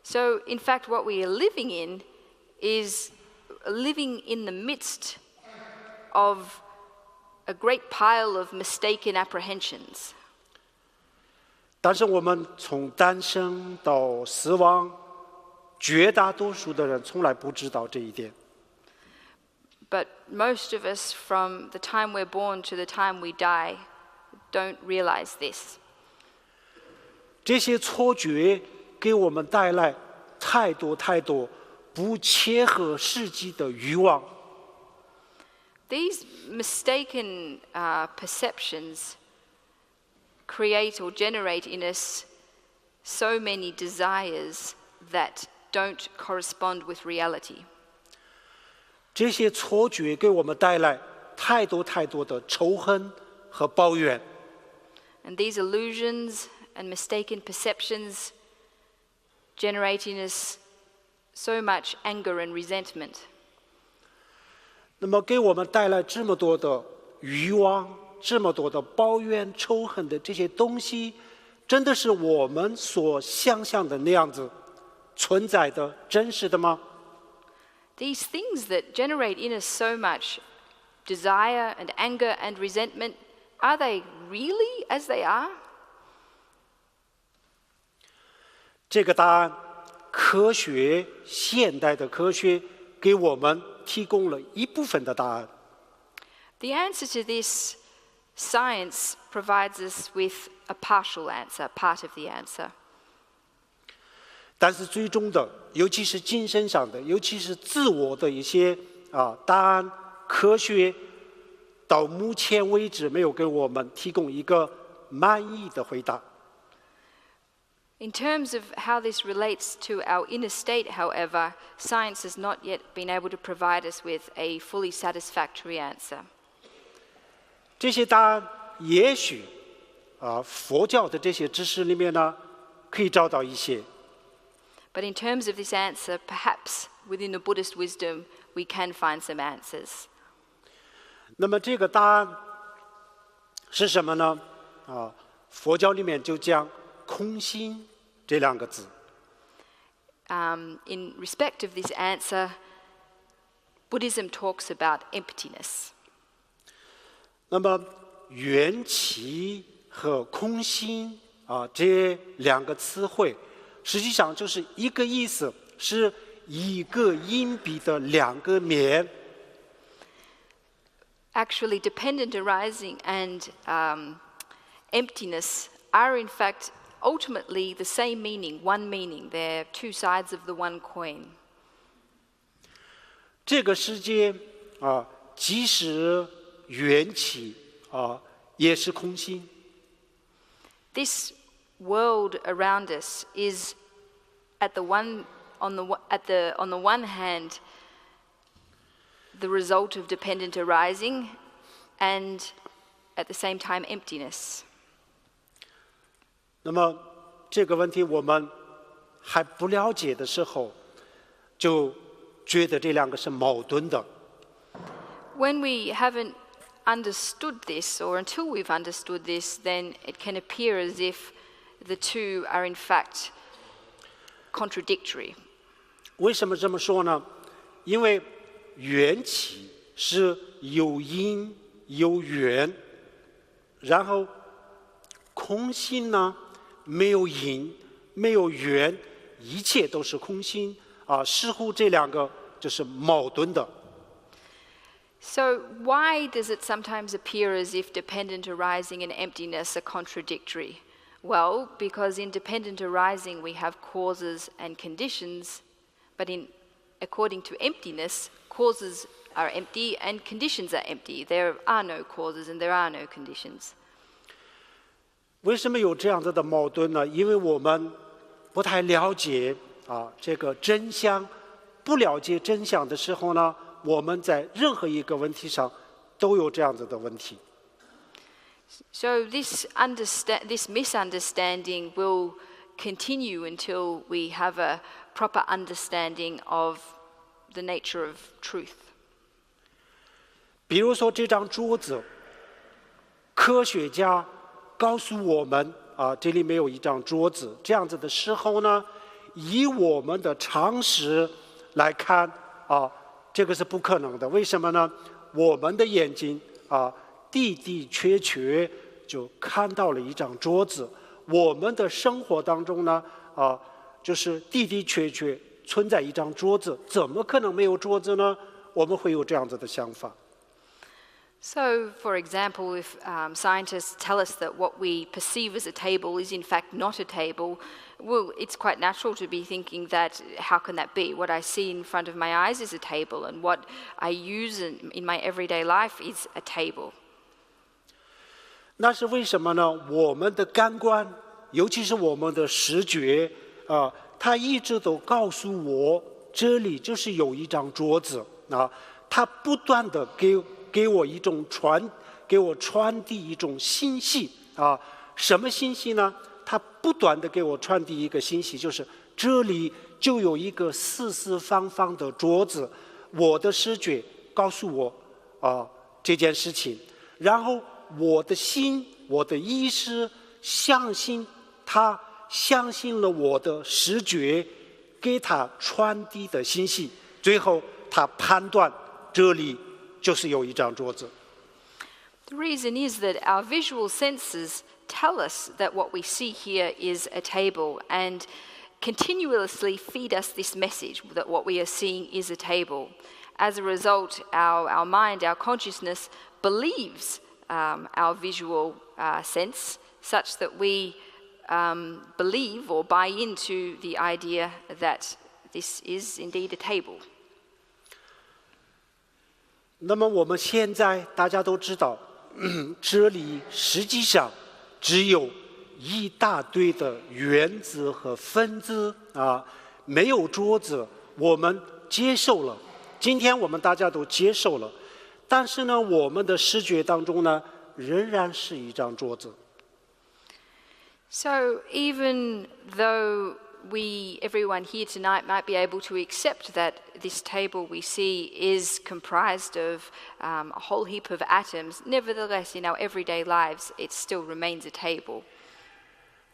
So, in fact, what we are living in is living in the midst of a great pile of mistaken apprehensions. 但是我们从诞生到死亡，绝大多数的人从来不知道这一点。But most of us, from the time we're born to the time we die, don't realize this. 这些错觉给我们带来太多太多不切合实际的欲望。These mistaken perceptions create or generate in us so many desires that don't correspond with reality. 这些错觉给我们带来太多太多的仇恨和抱怨。And these illusions and mistaken perceptions generate in us so much anger and resentment. 那么给我们带来这么多的欲望，这么多的抱怨、仇恨的这些东西，真的是我们所想象的那样子存在的、真实的吗？ These things that generate in us so much desire and anger and resentment, are they really as they are? 这个答案，科学，现代的科学给我们提供了一部分的答案。The answer to this, science provides us with a partial answer, part of the answer. 但是最终的，尤其是精神上的，尤其是自我的一些答案，科学到目前为止没有给我们提供一个满意的回答。In terms of how this relates to our inner state, however, science has not yet been able to provide us with a fully satisfactory answer. 这些答案也许佛教的这些知识里面呢，可以找到一些。But in terms of this answer, perhaps within the Buddhist wisdom, we can find some answers. 那么这个答案是什么呢？佛教里面就讲空性这两个字。in respect of this answer, Buddhism talks about emptiness. 那么缘起和空心这两个词汇，实际上就是一个意思，是一个硬币的两个面。Actually, dependent arising and emptiness are in fact ultimately the same meaning, one meaning. They're two sides of the one coin. 这个世界即使缘起也是空心。This world around us is on the one hand the result of dependent arising and at the same time emptiness. 那么这个问题我们还不了解的时候，就觉得这两个是矛盾的。When we haven't understood this, or until we've understood this, then it can appear as if the two are in fact contradictory. 为什么这么说呢？因为缘起是有因有缘，然后空心呢，没有因没有缘，一切都是空心似乎这两个就是矛盾的。So why does it sometimes appear as if dependent arising and emptiness are contradictory? Well, because in dependent arising we have causes and conditions, but according to emptiness, causes are empty and conditions are empty. There are no causes and there are no conditions. 为什么有这样子的矛盾呢？因为我们不太了解这个真相，不了解真相的时候呢，我们在任何一个问题上都有这样子的问题。So this misunderstanding will continue until we have a proper understanding of the nature of truth. 比如说这张桌子，科学家告诉我们这里没有一张桌子，这样子的时候呢，以我们的常识来看这个是不可能的。为什么呢？我们的眼睛的的确确就看到了一张桌子。我们的生活当中呢就是的的确确存在一张桌子，怎么可能没有桌子呢？我们会有这样子的想法。So, for example, if scientists tell us that what we perceive as a table is in fact not a table, well, it's quite natural to be thinking that, how can that be? What I see in front of my eyes is a table, and what I use in my everyday life is a table. 那是为什么呢？我们的感官，尤其是我们的视觉它一直都告诉我，这里就是有一张桌子它不断的给我传递一种信息什么信息呢？它不断的给我传递一个信息，就是这里就有一个四四方方的桌子，我的视觉告诉我这件事情，然后我的心，我的意识相信了我的视觉给他传递的信息，最后他判断这里就是有一张桌子。The reason is that our visual senses tell us that what we see here is a table and continuously feed us this message that what we are seeing is a table. As a result, our mind, our consciousness believes our visual sense such that we believe or buy into the idea that this is indeed a table. 那么我们现在大家都知道这里实际上只有一大堆的原子和分子没有桌子，我们接受了，今天我们大家都接受了，但是呢，我们的视觉当中呢，仍然是一张桌子。So even though everyone here tonight might be able to accept that this table we see is comprised of a whole heap of atoms, nevertheless in our everyday lives it still remains a table.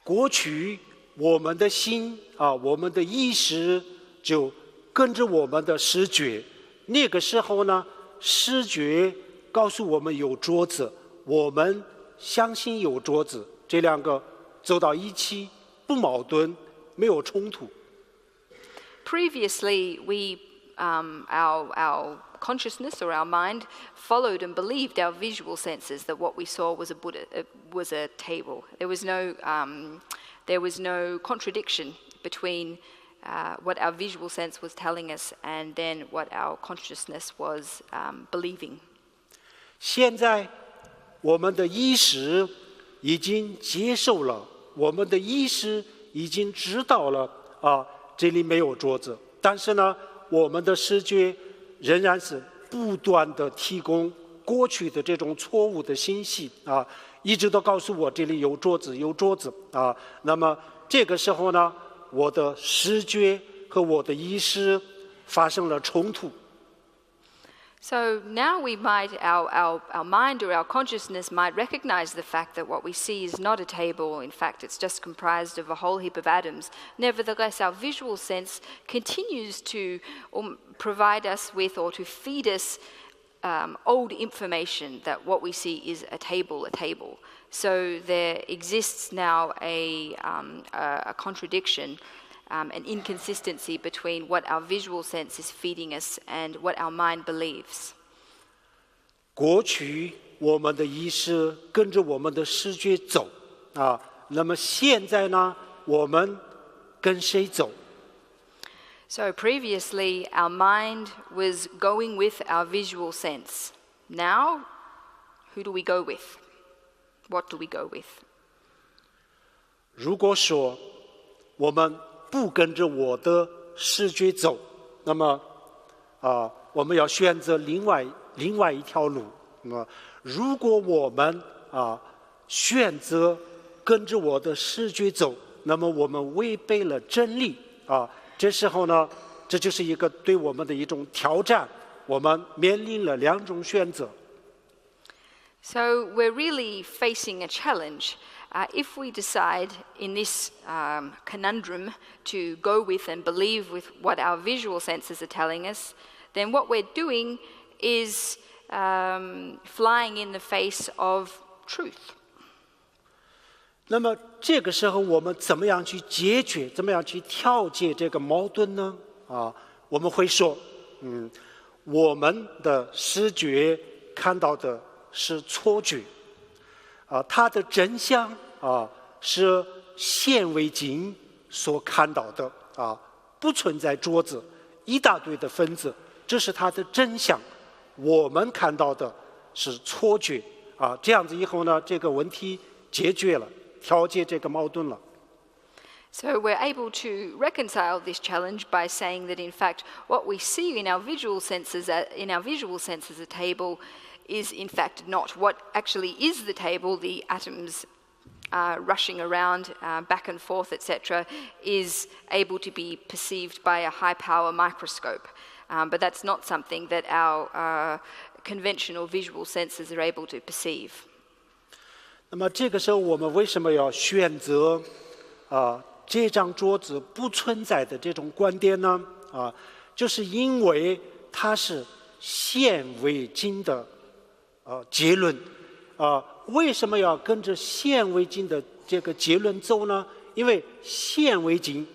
过去我们的心我们的意识就跟着我们的视觉。那个时候呢，视觉告诉我们有桌子，我们相信有桌子，这两个走到一起，不矛盾，没有冲突。Previously, our consciousness or our mind followed and believed our visual senses that what we saw was a table. There was no contradiction between what our visual sense was telling us and then what our consciousness was believing. 现在我们的意识已经接受了，我们的意识已经知道了这里没有桌子，但是呢，我们的视觉仍然是不断的提供过去的这种错误的信息一直都告诉我这里有桌子，有桌子那么这个时候呢，我的视觉和我的意识发生了冲突。So now our mind or our consciousness might recognize the fact that what we see is not a table. In fact, it's just comprised of a whole heap of atoms. Nevertheless, our visual sense continues to provide us with or to feed us old information that what we see is a table. So there exists now a contradiction, an inconsistency between what our visual sense is feeding us and what our mind believes. 过去我们的意识跟着我们的视觉走那么现在呢，我们跟谁走？ So previously, our mind was going with our visual sense. Now, who do we go with? What do we go with? 如果说我们不跟着我的视觉走，那么我们要选择另外一条路。那么如果我们选择跟着我的视觉走，那么我们违背了真理这时候呢，这就是一个对我们的一种挑战，我们面临了两种选择。So we're really facing a challenge. If we decide in this conundrum to go with and believe with what our visual senses are telling us, then what we're doing is flying in the face of truth. 那么这个时候我们怎么样去解决，怎么样去调节这个矛盾呢？我们会说，我们的视觉看到的是错觉，它的真相是显微镜所看到的不存在桌子，一大堆的分子，这是它的真相。我们看到的是错觉这样子以后呢，这个问题解决了，调节这个矛盾了。So we're able to reconcile this challenge by saying that, in fact, what we see in our visual senses, a table, is in fact not. What actually is the table, the atoms rushing around back and forth, etc., is able to be perceived by a high-power microscope. But that's not something that our conventional visual senses are able to perceive. 那么这个时候我们为什么要选择这张桌子不存在的这种观点呢？就是因为它是显微镜的结论为什么要跟着显微镜的这个结论走呢？因为显微镜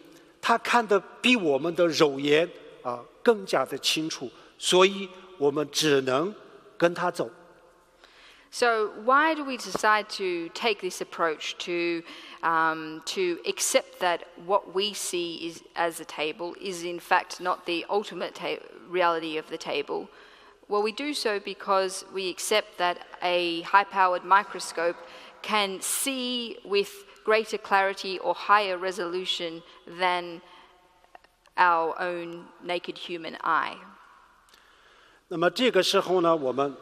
它看得比我们的肉眼更加的清楚，所以我们只能跟它走。So why do we decide to take this approach to accept that what we see as a table is in fact not the ultimate reality of the table? Well, we do so because we accept that a high-powered microscope can see with greater clarity or higher resolution than our own naked human eye. 那么这个时候呢，我们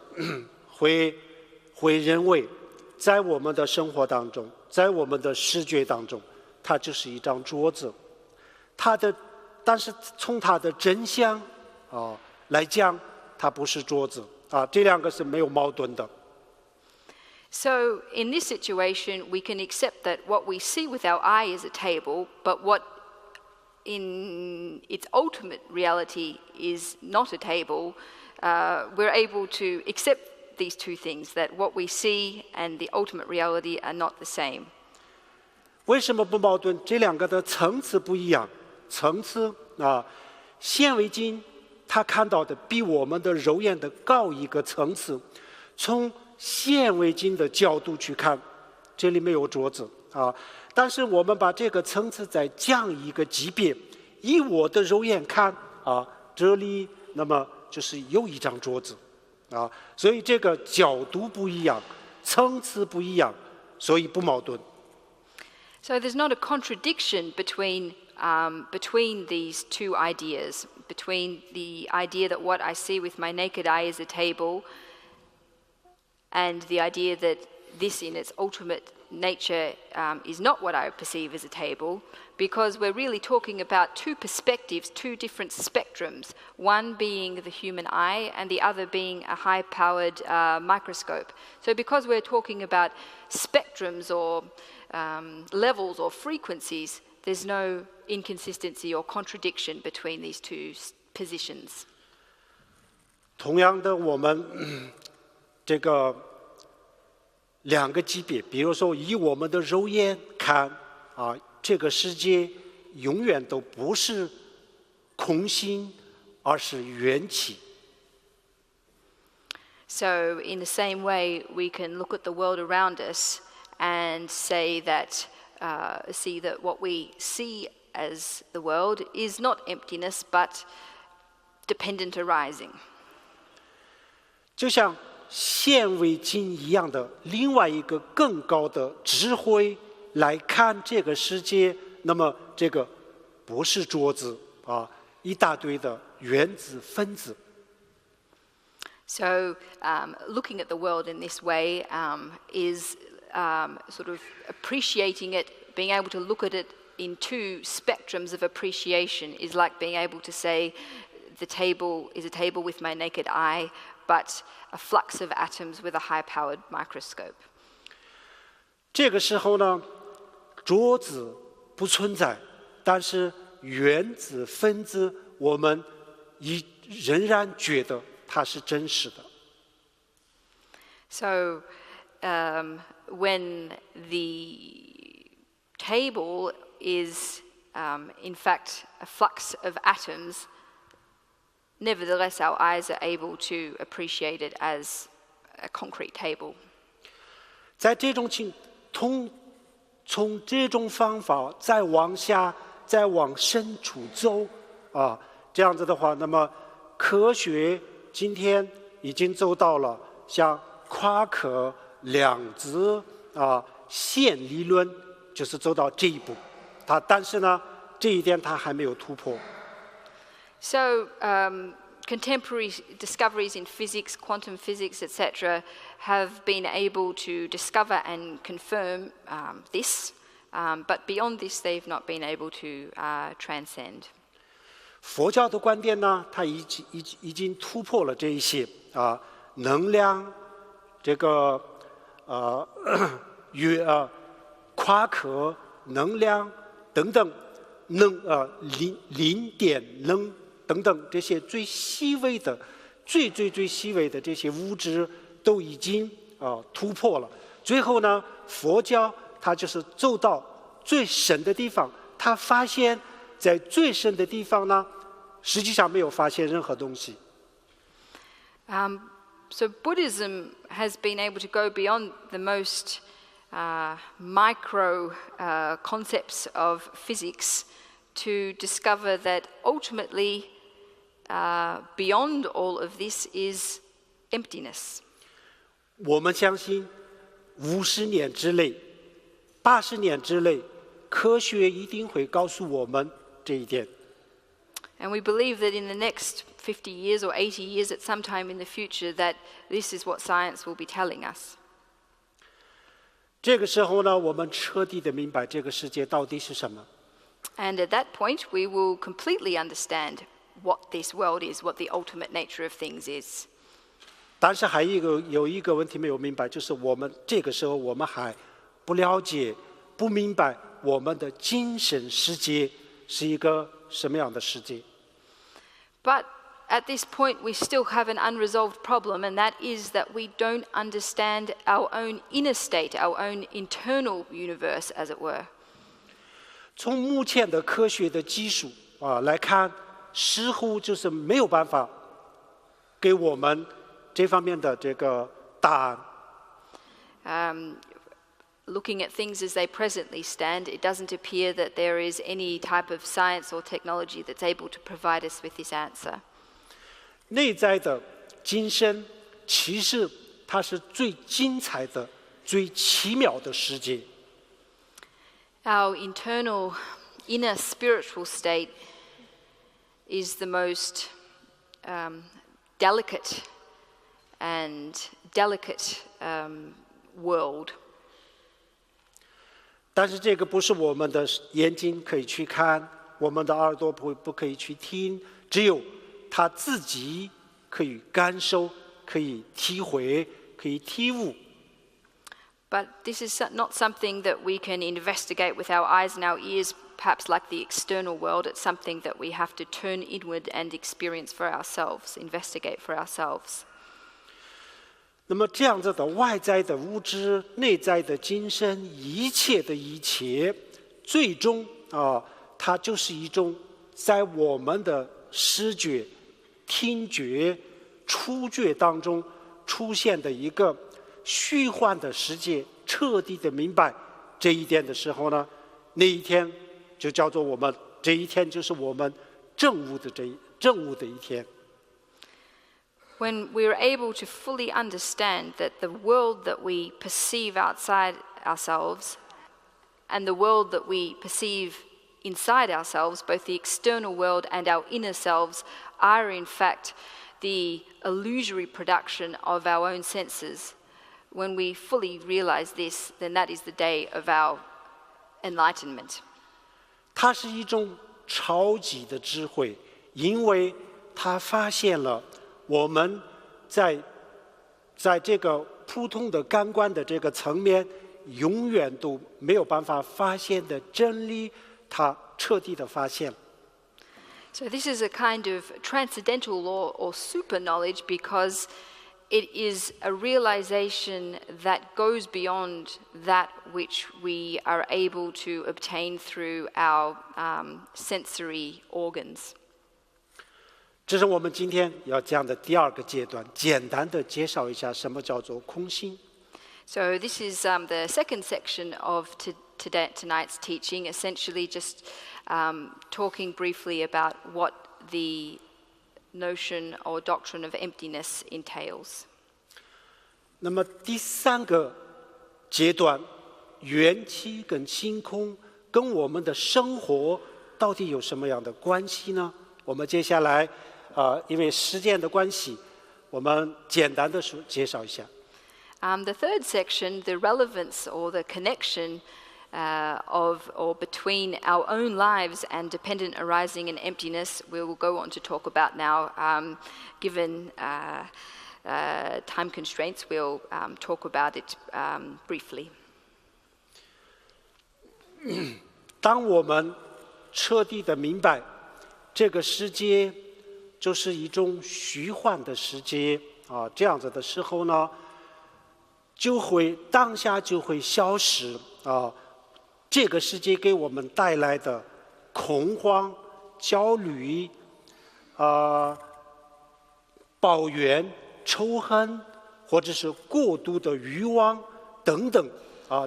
会认为，在我们的生活当中，在我们的视觉当中，它就是一张桌子。但是从它的真相来讲，它不是桌子这两个是没有矛盾的。So in this situation, we can accept that what we see with our eye is a table, but what in its ultimate reality is not a table. We're able to accept these two things, that what we see and the ultimate reality are not the same. 为什么不矛盾？这两个的层次不一样。层次显微镜它看到的比我们的肉眼的高一个层次。从显微镜的角度去看，这里没有桌子但是我们把这个层次再降一个级别，以我的肉眼看这里那么就是有一张桌子所以这个角度不一样，层次不一样，所以不矛盾。So there's not a contradiction between these two ideas, between the idea that what I see with my naked eye is a table, and the idea that this in its ultimate nature is not what I perceive as a table, because we're really talking about two perspectives, two different spectrums, one being the human eye and the other being a high-powered microscope. So because we're talking about spectrums or levels or frequencies, there's no inconsistency or contradiction between these two positions. 同样的，我们这个两个级别，比如说以我们的肉眼看这个世界永远都不是空性，而是缘起。So in the same way, we can look at the world around us and say that, see that what we see as the world is not emptiness, but dependent arising. 就像显微镜一样的另外一个更高的智慧来看这个世界，那么这个不是桌子一大堆的原子分子。So looking at the world in this way is sort of appreciating it, being able to look at it in two spectrums of appreciation is like being able to say the table is a table with my naked eye, but a flux of atoms with a high-powered microscope. 这个时候呢，桌子不存在，但是原子分子我们仍然觉得它是真实的。So when the table is in fact a flux of atoms, nevertheless our eyes are able to appreciate it as a concrete table. 在这种从这种方法再往下，再往深处走这样子的话，那么科学今天已经走到了像夸克量子线理论，就是走到这一步。但是呢，这一点它还没有突破。So contemporary discoveries in physics, quantum physics, etc., have been able to discover and confirm this, but beyond this, they've not been able to transcend. 佛教的观点呢，它已经突破了这一些能量，这个夸克能量等等，零点能等等这些最细微的、最细微的这些物质都已经突破了。最后呢，佛教它就是走到最深的地方，它发现在最深的地方呢，实际上没有发现任何东西。So Buddhism has been able to go beyond the most micro concepts of physics to discover that ultimately beyond all of this is emptiness. 我们相信50年之内、80年之内，科学一定会告诉我们这一点。And we believe that in the next 50 years or 80 years at some time in the future that this is what science will be telling us. 这个时候呢，我们彻底的明白这个世界到底是什么。And at that point, we will completely understand what this world is, what the ultimate nature of things is. 但是还有一个问题没有明白，就是我们这个时候我们还不了解、不明白我们的精神世界是一个什么样的世界。But at this point, we still have an unresolved problem, and that is that we don't understand our own inner state, our own internal universe, as it were. 从目前的科学的技术来看，似乎就是没有办法给我们这方面的这个答案。Looking at things as they presently stand, it doesn't appear that there is any type of science or technology that's able to provide us with this answer. 内在的今生，其实它是最精彩的、最奇妙的世界。Our internal, inner spiritual state is the most delicate world. 但是这个不是我们的眼睛可以去看，我们的耳朵不可以去听，只有他自己可以感受、可以体会、可以体悟。But this is not something that we can investigate with our eyes and our ears, perhaps like the external world. It's something that we have to turn inward and experience for ourselves, investigate for ourselves. 那么这样子的外在的物质、内在的精神，一切的一切，最终它就是一种在我们的视觉、听觉、触觉当中出现的一个虚幻的世界。彻底的明白这一点的时候呢，那一天就叫做我们这一天就是我们证悟的一天。When we are able to fully understand that the world that we perceive outside ourselves and the world that we perceive inside ourselves, both the external world and our inner selves, are in fact the illusory production of our own senses. When we fully realize this, then that is the day of our enlightenment. 它是一种超级的智慧，因为它发现了我们在这个普通的感官的这个层面永远都没有办法发现的真理，它彻底的发现。So this is a kind of transcendental law or super knowledge because it is a realization that goes beyond that which we are able to obtain through our sensory organs. 这是我们今天要讲的第二个阶段，简单的介绍一下什么叫做空性。So this is the second section of tonight's teaching, essentially just talking briefly about what the notion or doctrine of emptiness entails. 那么第三个阶段，缘起跟性空跟我们的生活到底有什么样的关系呢？我们接下来因为时间的关系，我们简单的介绍一下。The third section, the relevance or the connection of or between our own lives and dependent arising and emptiness, we will go on to talk about now. Given time constraints, we'll talk about it briefly. 当我们彻底的明白这个世界就是一种虚幻的世界这样子的时候呢，当下就会消失这个世界给我们带来的恐慌、焦虑、抱怨、仇恨，或者是过度的欲望等等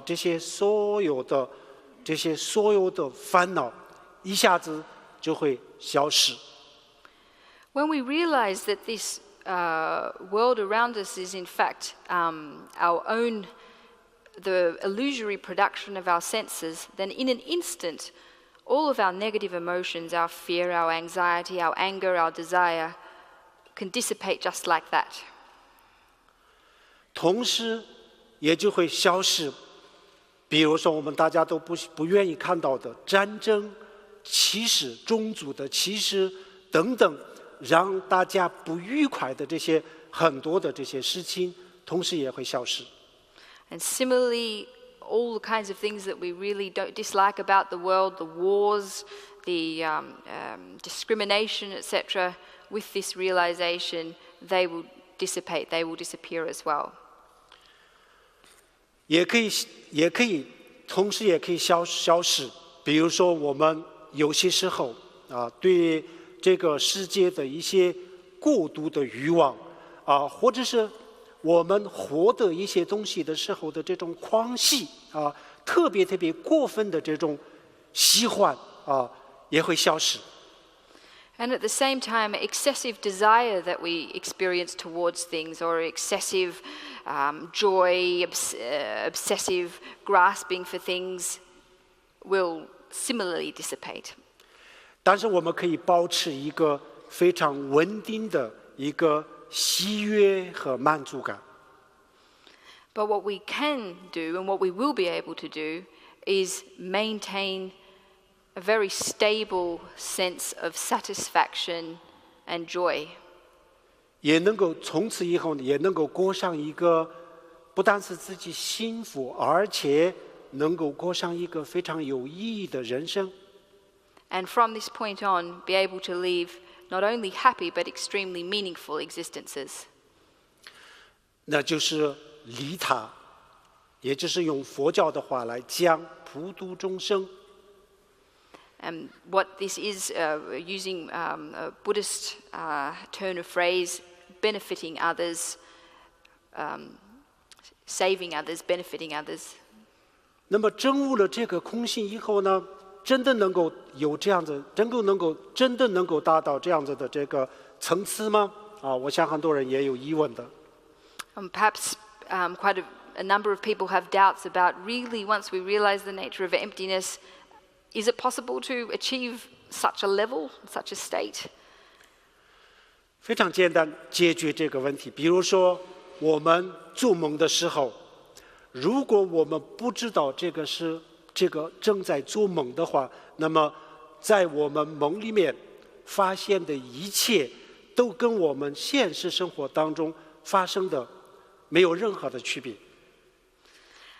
这些所有的烦恼，一下子就会消失。When we realize that this world around us is in fact our own, the illusory production of our senses, then in an instant, all of our negative emotions, our fear, our anxiety, our anger, our desire, can dissipate just like that. 同时，也就会消失，比如说我们大家都不愿意看到的战争、歧视、种族的歧视等等，让大家不愉快的这些很多的这些事情，同时也会消失。And similarly, all the kinds of things that we really don't dislike about the world, the wars, the discrimination, etc., with this realization, they will dissipate, they will disappear as well. 也可以，同时也可以消失。比如说，我们有些时候对这个世界的一些过度的欲望或者是我们获得一些东西的时候的这种狂喜特别过分的这种喜欢也会消失。And at the same time, excessive desire that we experience towards things, or excessive joy, obsessive grasping for things, will similarly dissipate. 但是我们可以保持一个非常稳定的一个喜悦和满足感。But what we can do, and what we will be able to do, is maintain a very stable sense of satisfaction and joy. 也能够从此以后也能够过上一个不但是自己幸福，而且能够过上一个非常有意义的人生。And from this point on, be able to live not only happy but extremely meaningful existences. 那就是利他，也就是用佛教的话来讲，普度众生。What this is, using a Buddhist turn of phrase, benefiting others, saving others, benefiting others. 那么证悟了这个空性以后呢，真的能够有这样子，真的能够达到这样子的这个层次吗？我想很多人也有疑问的。Perhaps quite a number of people have doubts about really, once we realize the nature of emptiness, is it possible to achieve such a level, such a state? 非常简单，解决这个问题。比如说，我们做梦的时候，如果我们不知道这个正在做梦的话，那么在我们梦里面发现的一切，都跟我们现实生活当中发生的没有任何的区别。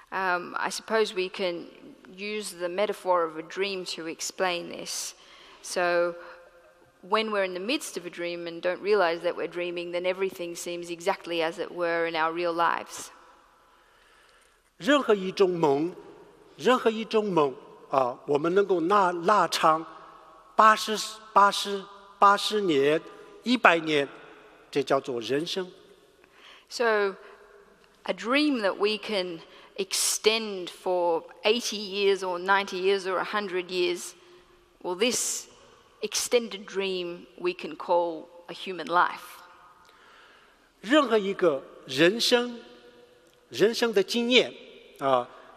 I suppose we can use the metaphor of a dream to explain this. So, when we're in the midst of a dream and don't realize that we're dreaming, then everything seems exactly as it were in our real lives. 任何一种梦我们能够拉长80年、100年，这叫做人生。So, a dream that we can extend for 80 years or 90 years or 100 years, well, this extended dream we can call a human life. 任何一个人生的经验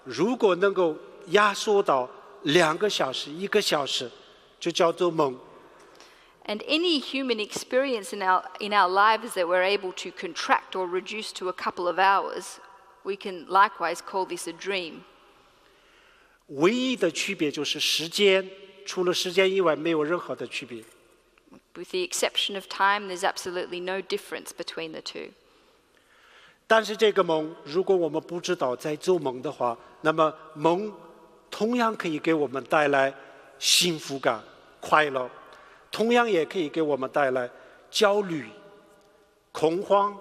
如果能够压缩到2个小时、1个小时，就叫做梦。And any human experience in our lives that we're able to contract or reduce to a couple of hours, we can likewise call this a dream. 唯一的区别就是时间，除了时间以外，没有任何的区别。With the exception of time, there's absolutely no difference between the two. 但是这个梦，如果我们不知道在做梦的话，那么梦同样可以给我们带来幸福感、快乐，同样也可以给我们带来焦虑、恐慌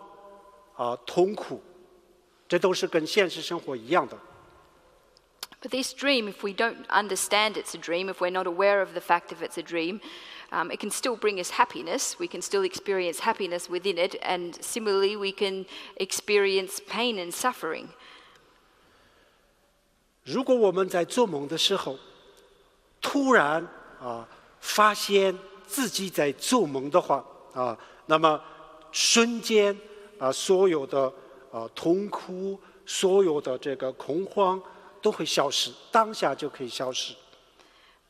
痛苦，这都是跟现实生活一样的。But this dream, if we don't understand it's a dream, if we're not aware of the fact of it's a dream, it can still bring us happiness. We can still experience happiness within it, and similarly, we can experience pain and suffering. 如果我们在做梦的时候，突然发现自己在做梦的话那么瞬间所有的痛苦，所有的这个恐慌都会消失，当下就可以消失。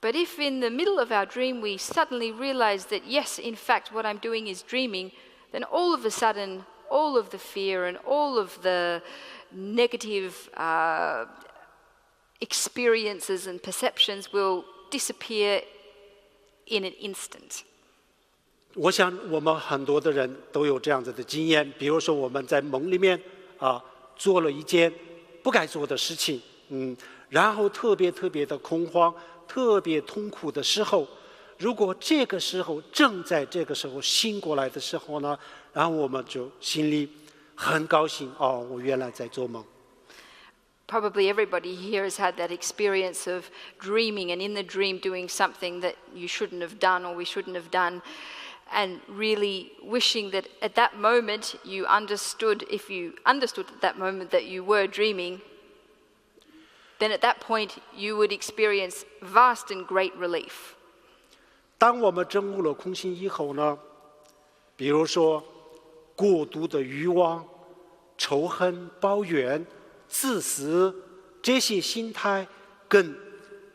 But if in the middle of our dream we suddenly realize that, yes, in fact, what I'm doing is dreaming, then all of a sudden, all of the fear and all of the negative experiences and perceptions will disappear in an instant. 我想我们很多的人都有这样子的经验，比如说我们在梦里面做了一件不该做的事情，然后特别的恐慌，特别痛苦的时候，如果这个时候正在这个时候醒过来的时候呢，然后我们就心里很高兴，我原来在做梦。Probably everybody here has had that experience of dreaming and in the dream doing something that you shouldn't have done or we shouldn't have done, and really wishing that at that moment you understood, if you understood at that moment that you were dreaming, then at that point you would experience vast and great relief. 当我们证悟了空性以后呢，比如说过度的欲望、仇恨、抱怨、自私，这些心态跟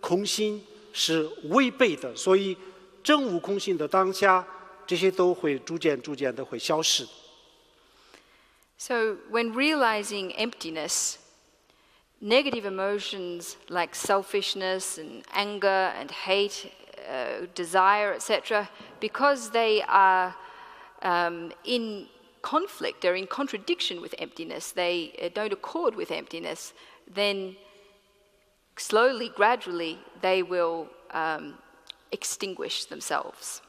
空性是违背的，所以证悟空性的当下，这些都会逐渐的会消失。So when realizing emptiness, negative emotions like selfishness and anger and hate, desire, etc., because they are in conflict, they're in contradiction with emptiness, they don't accord with emptiness, then slowly, gradually, they will extinguish themselves.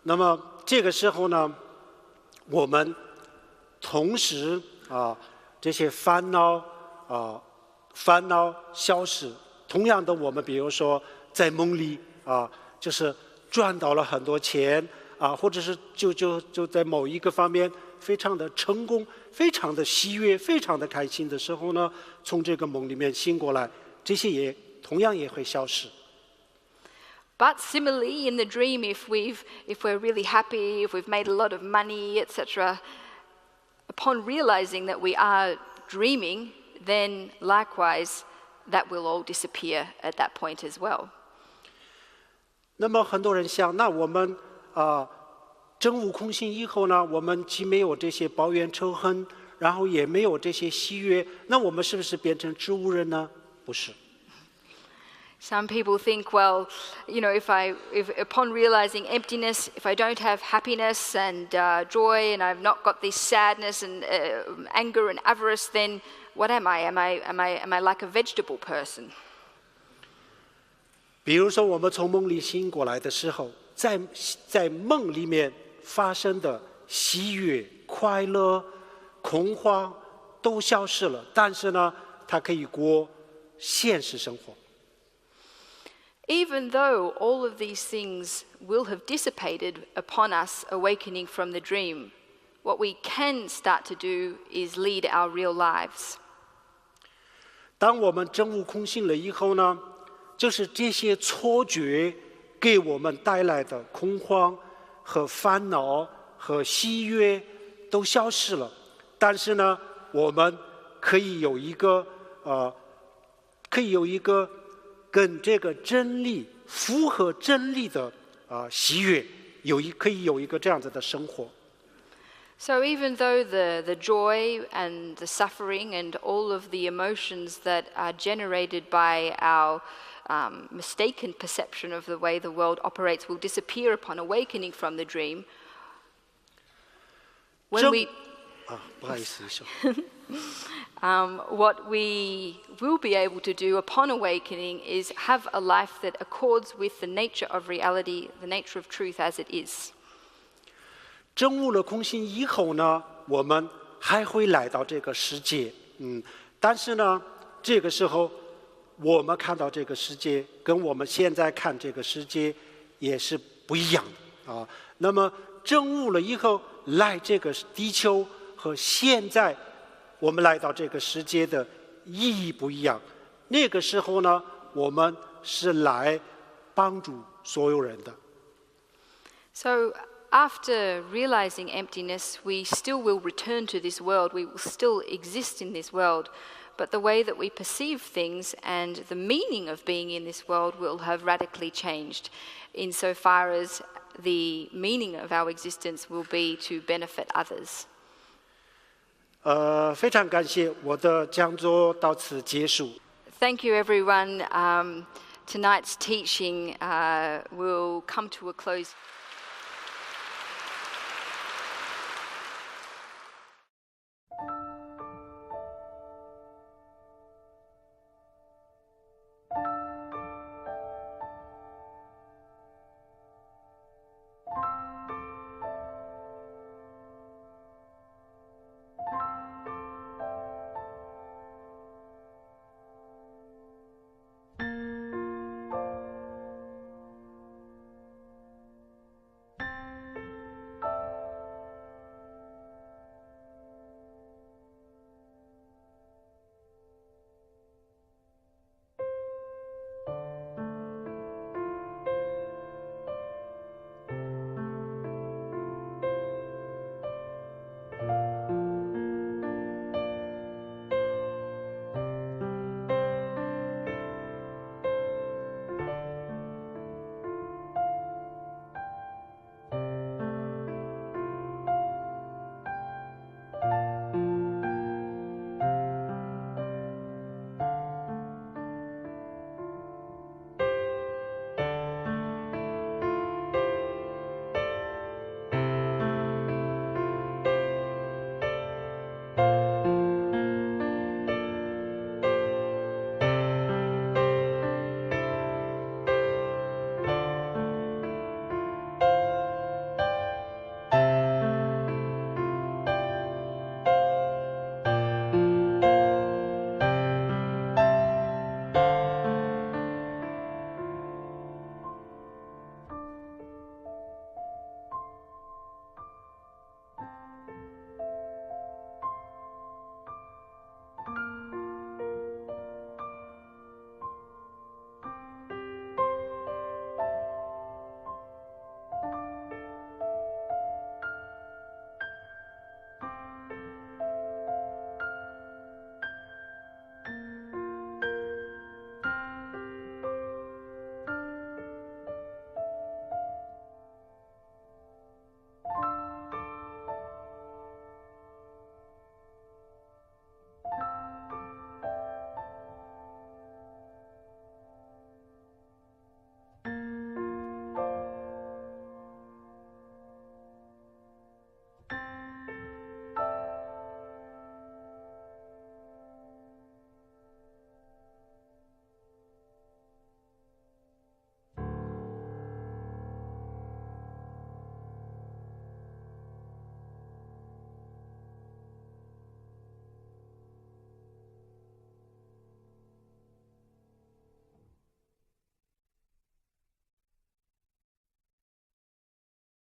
那么这个时候呢，我们同时这些烦恼消失。同样的，我们比如说在梦里就是赚到了很多钱或者是就在某一个方面非常的成功，非常的喜悦，非常的开心的时候呢，从这个梦里面醒过来，这些同样也会消失。But similarly, in the dream, if we're really happy, if we've made a lot of money, etc., upon realizing that we are dreaming, then likewise, that will all disappear at that point as well. 那么很多人想，那我们证悟空性以后呢，我们既没有这些抱怨仇恨，然后也没有这些喜悦，那我们是不是变成植物人呢？不是。Some people think, well, if upon realizing emptiness, if I don't have happiness and joy, and I've not got this sadness and anger and avarice, then what am I? Am I like a vegetable person? 比如说，我们从梦里醒过来的时候，在梦里面发生的喜悦、快乐、恐慌都消失了，但是呢，它可以过现实生活。Even though all of these things will have dissipated upon us awakening from the dream, what we can start to do is lead our real lives. 当我们证悟空性了以后呢，就是这些错觉给我们带来的恐慌和烦恼和喜悦都消失了。但是呢，我们可以有一个跟这个真理符合真理的喜悦，可以有一个这样子的生活。So even though the joy and the suffering and all of the emotions that are generated by our mistaken perception of the way the world operates will disappear upon awakening from the dream, when we what we will be able to do upon awakening is have a life that accords with the nature of reality, the nature of truth as it is. 证悟了空性以后呢，我们还会来到这个世界，但是呢，这个时候我们看到这个世界跟我们现在看这个世界也是不一样的那么证悟了以后，来这个地球和现在我们来到这个世界的意义不一样。那个时候呢，我们是来帮助所有人的。So after realizing emptiness, we still will return to this world. We will still exist in this world. But the way that we perceive things and the meaning of being in this world will have radically changed insofar as the meaning of our existence will be to benefit others. 非常感谢，我的讲座到此结束。Thank you, everyone. tonight's teaching will come to a close.